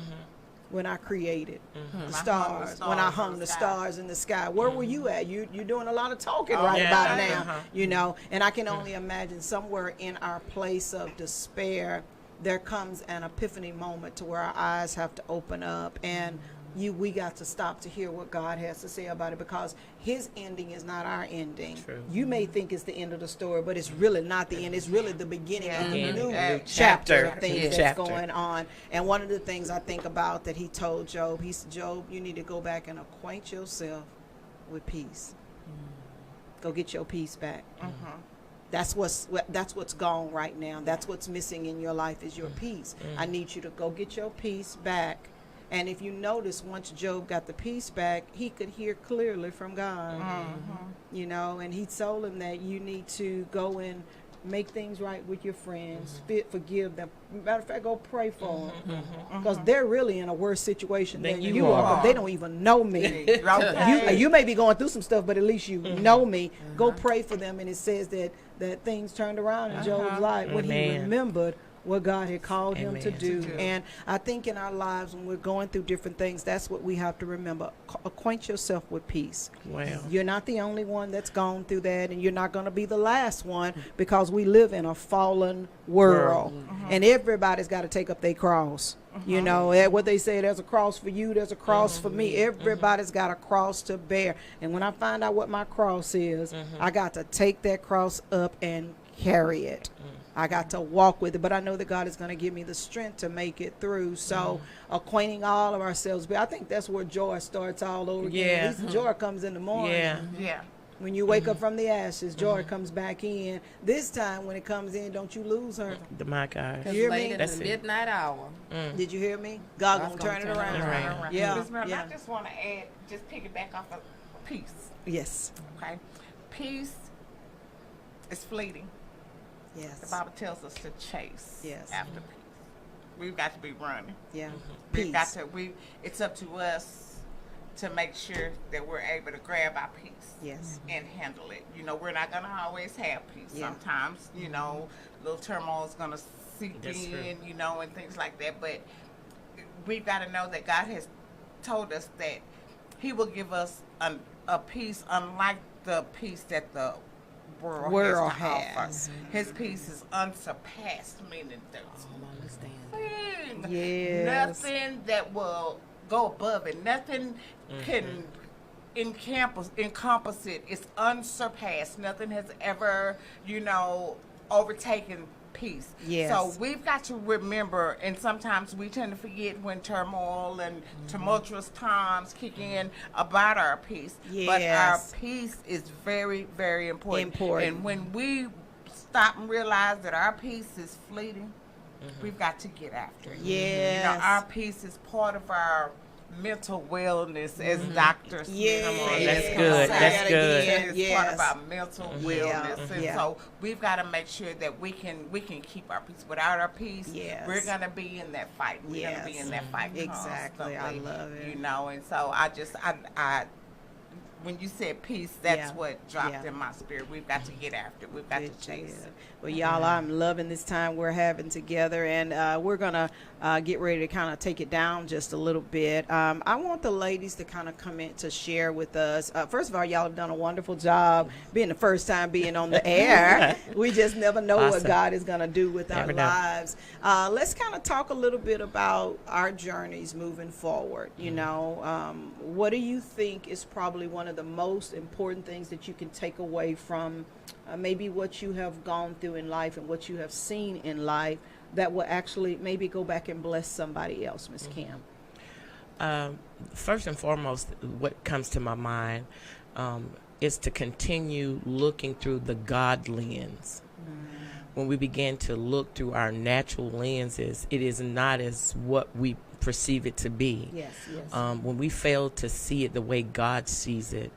when I created the stars, when I hung the stars in the sky? Where were you at? You're doing a lot of talking about now, and I can only imagine somewhere in our place of despair, there comes an epiphany moment to where our eyes have to open up, and we got to stop to hear what God has to say about it, because his ending is not our ending. True. You may think it's the end of the story, but it's really not the end. It's really the beginning of a Beginning, new a new chapter of chapter. things Yeah. that's Chapter. going on. And one of the things I think about that he told Job, he said, Job, you need to go back and acquaint yourself with peace. Go get your peace back. That's what's gone right now. That's what's missing in your life is your peace. I need you to go get your peace back. And if you notice, once Job got the peace back, he could hear clearly from God. You know, and he told him that you need to go and make things right with your friends, forgive them. Matter of fact, go pray for them, because they're really in a worse situation than you are. But they don't even know me. You may be going through some stuff, but at least you know me. Go pray for them, and it says that things turned around in Job's life when he remembered what God had called him to do. And I think in our lives, when we're going through different things, that's what we have to remember. Acquaint yourself with peace. Wow. You're not the only one that's gone through that, and you're not going to be the last one, because we live in a fallen world. And everybody's got to take up their cross. You know, what they say, there's a cross for you, there's a cross for me. Everybody's got a cross to bear. And when I find out what my cross is, I got to take that cross up and carry it. I got to walk with it, but I know that God is going to give me the strength to make it through. So acquainting all of ourselves, but I think that's where joy starts all over again. Yeah. At least joy comes in the morning. Yeah. When you wake up from the ashes, joy comes back in. This time when it comes in, don't you lose her. My God. Because You hear late me? in That's the it. midnight hour. Did you hear me? God God's gonna turn it around. Yeah. Ms. Mary, Yeah. I just want to add, just piggyback off of peace. Yes. Okay, peace is fleeting. The Yes. Bible tells us to chase Yes. after peace. We've got to be running. Yeah. We've got Peace. to. It's up to us to make sure that we're able to grab our peace. Yes. And handle it. You know, we're not gonna always have peace. Yeah. Sometimes, you know, little turmoil is gonna seep That's in, true. you know, and things like that. But we've got to know that God has told us that He will give us a peace unlike the peace that the world has to offer. His peace is unsurpassed, meaning there's nothing, Yes. nothing that will go above it. Nothing can encompass it. It's unsurpassed. Nothing has ever, you know, overtaken peace. Yes. So we've got to remember, and sometimes we tend to forget when turmoil and tumultuous times kick in about our peace. But our Yes. peace is very, very important. Important. And when we stop and realize that our peace is fleeting, we've got to get after it. Yes. You know, our peace is part of our mental wellness, as Dr. Smith Yes. said. Come on, that's Come good, on, that's say good. it again. It's Yes. part of our mental wellness, and Yeah. so we've got to make sure that we can keep our peace. Without our peace, Yes. we're gonna be in that fight. We're gonna be Yes. in that fight Exactly. I constantly, love it. You know, and so I when you said peace, that's Yeah. what dropped Yeah. in my spirit. We've got to get after it. We've got Good to chase job. it. Well, y'all, I'm loving this time we're having together, and we're going to get ready to kind of take it down just a little bit. I want the ladies to kind of come in to share with us. First of all, y'all have done a wonderful job being the first time being on the air. We just never know what Awesome. God is going to do with our Never know. lives. Let's kind of talk a little bit about our journeys moving forward. You know, what do you think is probably one of the most important things that you can take away from maybe what you have gone through in life and what you have seen in life that will actually maybe go back and bless somebody else, Miss Kim? First and foremost, what comes to my mind is to continue looking through the God lens. When we begin to look through our natural lenses, it is not as what we perceive it to be. Yes, yes. When we fail to see it the way God sees it,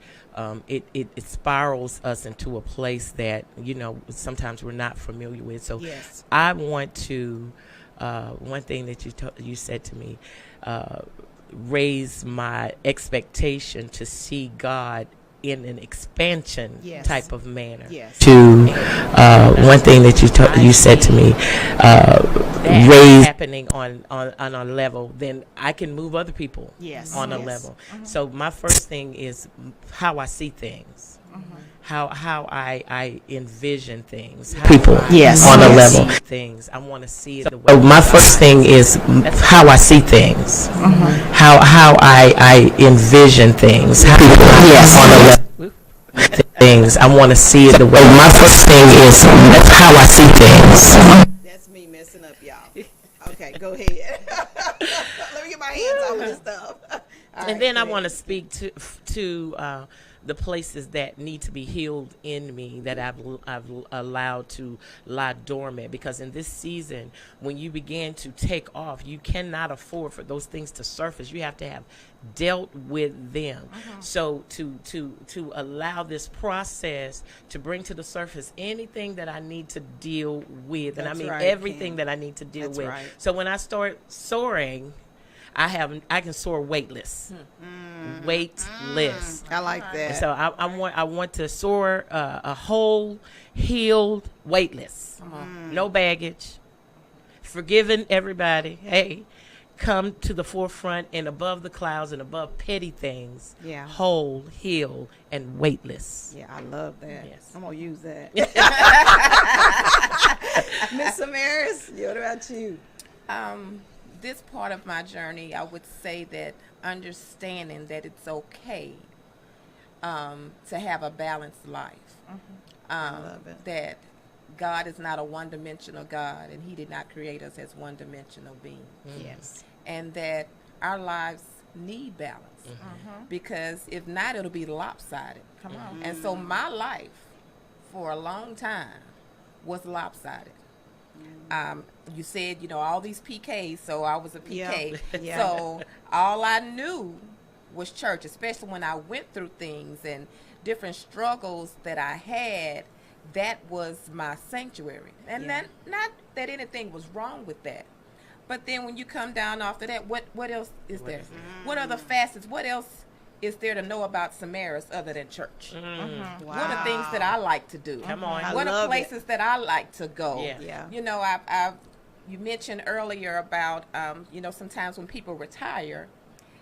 it spirals us into a place that, you know, sometimes we're not familiar with. So Yes. I want to, one thing that you said to me, raise my expectation to see God in an expansion Yes. type of manner. Yes. To one thing that you said to me, raise happening on a level, then I can move other people Yes. on a Yes. level. So my first thing is how I see things. I envision things. People, yes, on a level. Things I want to see it the way. My first thing is how I see things. How I envision things. People, yes, on a level. Things I want to see it the way. My first thing is how I see things. That's me messing up, y'all. Okay, go ahead. Let me get my hands off this stuff. And then I want to speak to the places that need to be healed in me that I've allowed to lie dormant, because in this season, when you begin to take off, you cannot afford for those things to surface. You have to have dealt with them. So to allow this process to bring to the surface anything that I need to deal with, and I mean everything that I need to deal with. Right. So when I start soaring, I can soar weightless. Weightless. I like that. So I want to soar a whole, healed, weightless. No baggage. Forgiving everybody. Hey, come to the forefront and above the clouds and above petty things. Yeah. Whole, healed, and weightless. Yeah, I love that. Yes. I'm gonna use that. Miss Samaris, what about you? This part of my journey, I would say that understanding that it's okay to have a balanced life. I love it. That God is not a one-dimensional God, and He did not create us as one-dimensional beings. Yes. And that our lives need balance. Because if not, it'll be lopsided. Come on. And so my life, for a long time, was lopsided. You said, all these PKs, so I was a PK. Yeah. So all I knew was church, especially when I went through things and different struggles that I had. That was my sanctuary. And not that anything was wrong with that. But then when you come down after that, what else is there? What are the facets? What else is there to know about Samaris other than church? Wow. What are things that I like to do? Come on. I What are love places that I like to go? Yeah. Yeah. You mentioned earlier about, sometimes when people retire,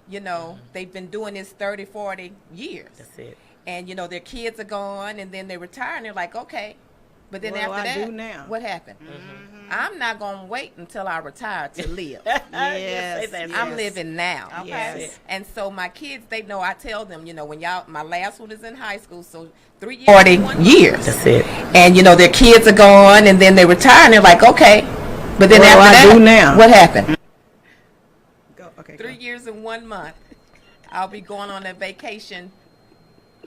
they've been doing this 30, 40 years. That's it. And, their kids are gone, and then they retire, and they're like, okay. But then What do after I that, do now? what happened? I'm not going to wait until I retire to live. Yes. I'm living now. Okay. Yes. And so my kids, they know, I tell them, when my last one is in high school, so 3 years. 40 years. That's it. And, their kids are gone, and then they retire, and they're like, okay. But then What do after I that, do now? what happened? Go. Okay. 3 years and 1 month, I'll be going on a vacation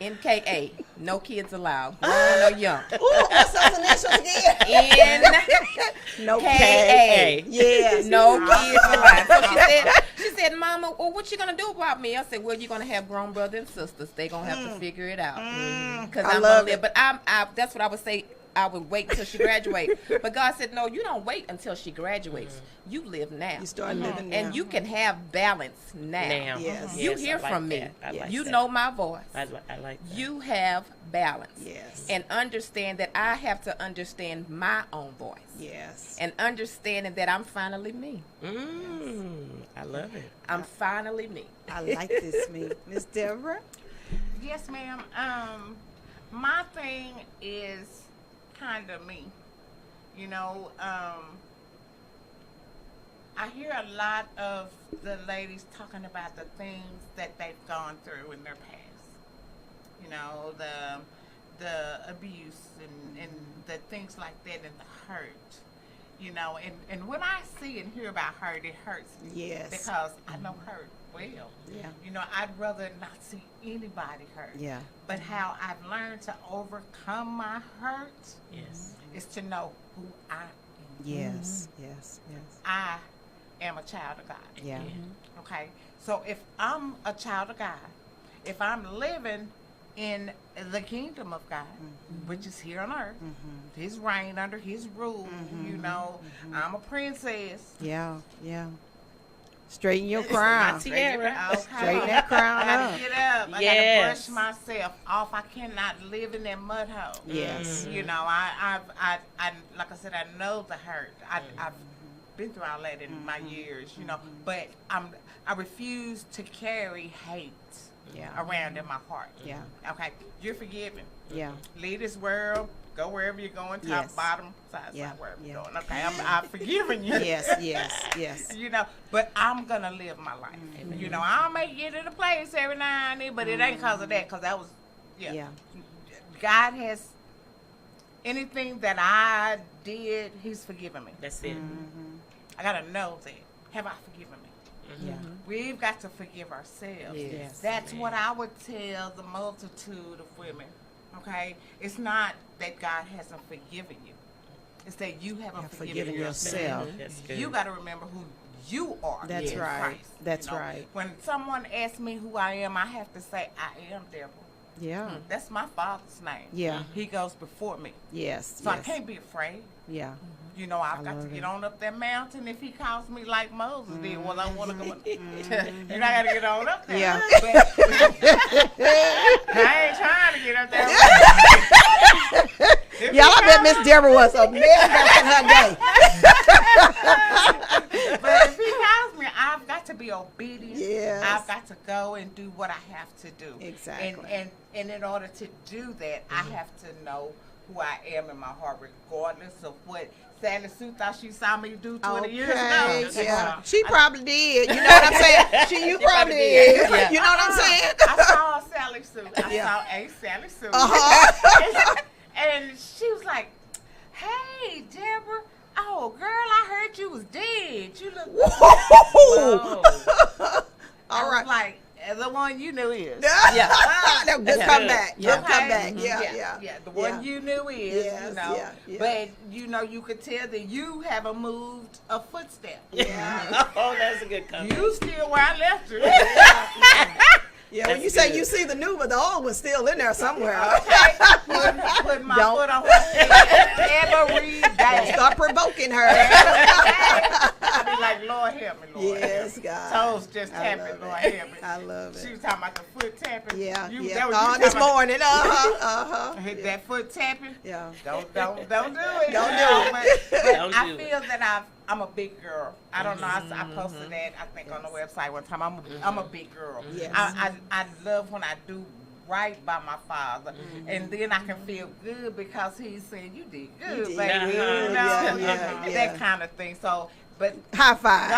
in KA. No kids allowed. No young. Ooh, what's those initials again? In No KA. Yes. No kids allowed. So she said, Mama, well, what you gonna do about me? I said, well, you're gonna have grown brothers and sisters. They gonna have to figure it out. Because I I'm love gonna live. it. But that's what I would say. I would wait until she graduates. But God said, no, you don't wait until she graduates. You live now. You start living now. And you can have balance now. Yes. You Yes, hear I like from me. that. I like You that. know my voice. I like that. You have balance. Yes. And understand that I have to understand my own voice. Yes. And understanding that I'm finally me. I love it. I'm finally me. I like this, me. Miss Deborah? Yes, ma'am. My thing is kind of me. I hear a lot of the ladies talking about the things that they've gone through in their past. The abuse and the things like that and the hurt. And when I see and hear about hurt, it hurts me. Yes. Because I know hurt well. Yeah. I'd rather not see anybody hurt. Yeah. But how I've learned to overcome my hurt Yes. is to know who I am. Yes. Yes. Yes. I am a child of God. Yeah. Okay? So if I'm a child of God, if I'm living in the kingdom of God, which is here on earth, His reign, under His rule, I'm a princess. Yeah. Yeah. Straighten your crown. Tiara. Okay. Straighten that crown I gotta up. get up. I Yes. gotta brush myself off. I cannot live in that mud hole. Yes. I like I said, I know the hurt. I've been through all that in my years, but I refuse to carry hate around in my heart. Yeah. Okay, you're forgiven. Yeah. Leave this world. Go wherever you're going, top, Yes. bottom, side, Yeah, wherever yeah. you're going. Okay, I've forgiven you. Yes. You know, but I'm gonna live my life. You know, I may get in a place every now and then, but it ain't because of that. Because that was, Yeah. God has anything that I did, He's forgiven me. That's it. I gotta know that. Have I forgiven me? Yeah. We've got to forgive ourselves. Yes. That's what I would tell the multitude of women. Okay, it's not that God hasn't forgiven you; it's that you haven't forgiven yourself. That's good. You got to remember who you are. That's in right. Christ, That's you know? right. When someone asks me who I am, I have to say I am Deborah. Yeah. That's my Father's name. Yeah. He goes before me, Yes. so I yes. can't be afraid. Yeah. You know, I've got to love get it. on up that mountain if He calls me like Moses did. Well, I want to go. You know, I got to get on up there. Yeah. But I ain't trying to get up there. If Y'all, he I bet calls- Miss Deborah was a man back in her day. But if He calls me, I've got to be obedient. Yes. I've got to go and do what I have to do. Exactly. And in order to do that, I have to know who I am in my heart, regardless of what Sally Sue thought she saw me do 20 years ago. Yeah. She probably did. You know what I'm saying? You probably did. Yeah. You know what I'm saying? I saw a Sally Sue. I Yeah. saw a Sally Sue. Uh-huh. And she was like, "Hey, Deborah. Oh, girl, I heard you was dead. You look." Whoa. I All was right. like, the one you knew is. Yeah. Good That's comeback. good. Good Okay? comeback. Yeah. The one you knew is, Yes, you know. yeah. But, you know, you could tell that you haven't moved a footstep. Oh, that's a good comment. You still where I left you. Yeah, when you That's say good. you see the new, but the old one's still in there somewhere. Okay? Put my Don't- foot on her head every day. Start provoking her. I be like, Lord help me, Lord. Yes, help me. God. Toes just I tapping, love Lord it. help me. I love She it. was talking about the foot tapping. Yeah, You, yeah. that was you This talking about- morning. Uh-huh. Hit that foot tapping. Yeah. Don't do it. Don't do it. But Don't I do feel that I'm a big girl. I don't know. I posted that I think on the website one time. I'm a big girl. Yes. I love when I do right by my father, and then I can feel good because he's saying you did good, did baby. good. You know, Yeah. that kind of thing. So, but. High five.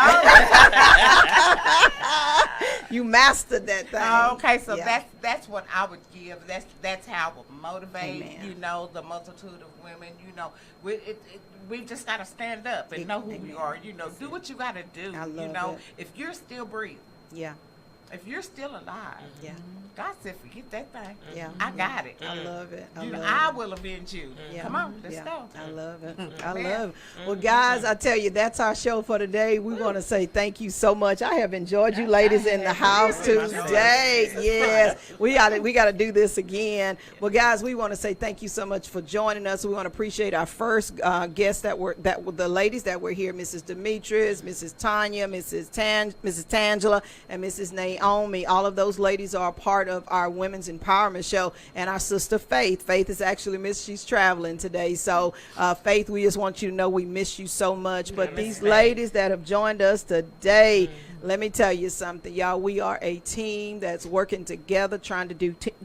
You mastered that thing. Okay, so Yeah. that's what I would give. That's how I would motivate. Amen. You know, the multitude of women. You know, we just got to stand up and know who we Amen. are. You know, do what you got to do. I You love know, it. if you're still breathing, Yeah. if you're still alive, Yeah. God said, forget that thing. Yeah. I got it. I love it. I You know, love I it. will avenge you. Yeah. Come on, let's Yeah. go. I love it. I Man. love it. Well, guys, I tell you, that's our show for today. We want to say thank you so much. I have enjoyed you ladies in the house today. Yes, we got to do this again. Well, guys, we want to say thank you so much for joining us. We want to appreciate our first guests that were the ladies that were here, Mrs. Demetrice, Mrs. Tanya, Mrs. Tangela, and Mrs. Naomi. All of those ladies are a part of our Women's Empowerment Show, and our sister Faith. Faith is actually she's traveling today. So Faith, we just want you to know we miss you so much. But these ladies that have joined us today, let me tell you something, y'all. We are a team that's working together, trying to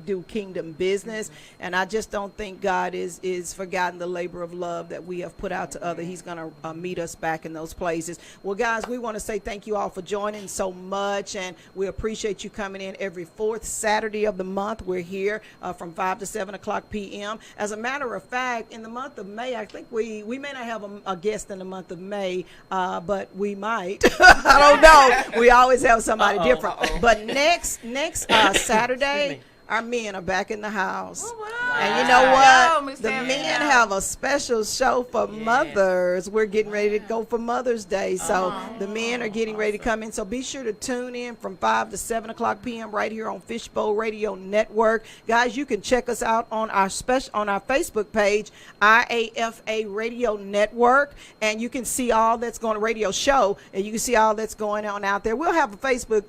do kingdom business, and I just don't think God is forgotten the labor of love that we have put out to others. He's going to meet us back in those places. Well, guys, we want to say thank you all for joining so much, and we appreciate you coming in every fourth Saturday of the month. We're here from 5 to 7 o'clock p.m. As a matter of fact, in the month of May, I think we may not have a guest in the month of May, but we might. I don't know. We always have somebody different. But next Saturday, our men are back in the house. And you know Wow, what? Miss The Tammy. men have a special show for mothers. We're getting ready to go for Mother's Day. So the men are getting ready to come in. So be sure to tune in from 5 to 7 o'clock p.m. right here on Fishbowl Radio Network. Guys, you can check us out on our Facebook page, IAFA Radio Network. And you can see all that's going on, radio show, and you can see all that's going on out there. We'll have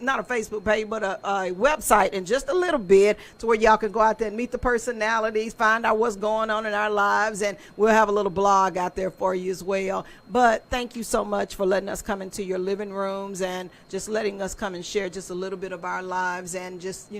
not a Facebook page, but a website in just a little bit. to where y'all can go out there and meet the personalities, find out what's going on in our lives, and we'll have a little blog out there for you as well. But thank you so much for letting us come into your living rooms and just letting us come and share just a little bit of our lives and just,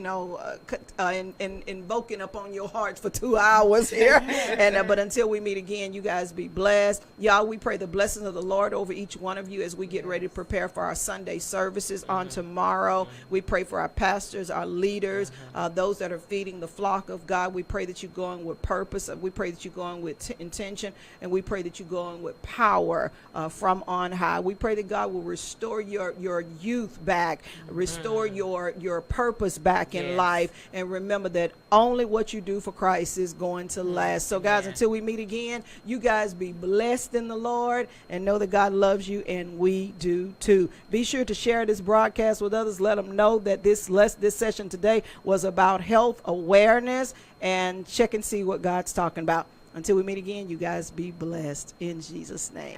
invoking upon your hearts for 2 hours here. And but until we meet again, you guys be blessed. Y'all, we pray the blessings of the Lord over each one of you as we get ready to prepare for our Sunday services on tomorrow. We pray for our pastors, our leaders, those that are feeding the flock of God. We pray that you're going with purpose. We pray that you're going with intention, and we pray that you're going with power from on high. We pray that God will restore your youth back, restore your purpose back in life, and remember that only what you do for Christ is going to last. So guys, until we meet again, you guys be blessed in the Lord and know that God loves you, and we do too. Be sure to share this broadcast with others. Let them know that this session today was about health awareness, and check and see what God's talking about. Until we meet again, you guys be blessed in Jesus' name.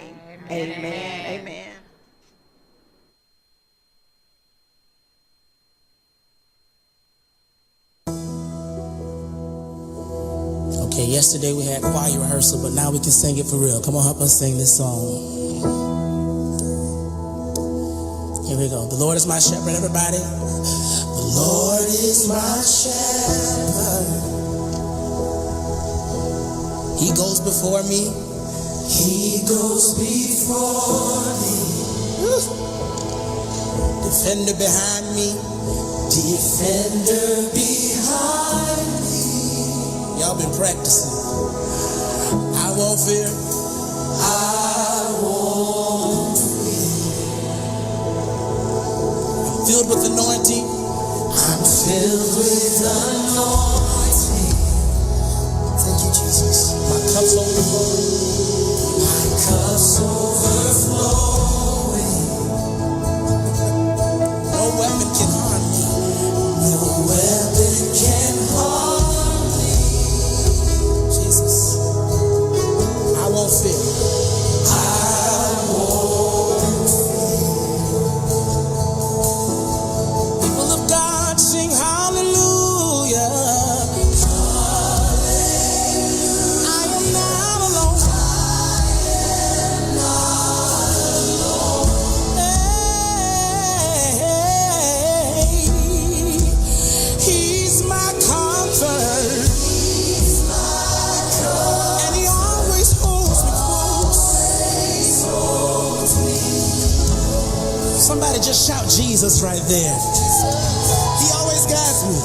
Amen. Amen. Okay, yesterday we had choir rehearsal, but now we can sing it for real. Come on, help us sing this song. Here we go. The Lord is my shepherd, everybody. The Lord is my shepherd. He goes before me. He goes before me. Defender behind me. Defender behind me. Y'all been practicing. I won't fear. I won't fear. I'm filled with anointing. I'm filled with anointing. Thank you, Jesus. My cup's overflowing. My cup's overflowing. No weapon can harm me. No weapon can harm me. Jesus. I won't fear. I won't fear. People of God sing hallelujah. Somebody just shout Jesus right there. He always guides me.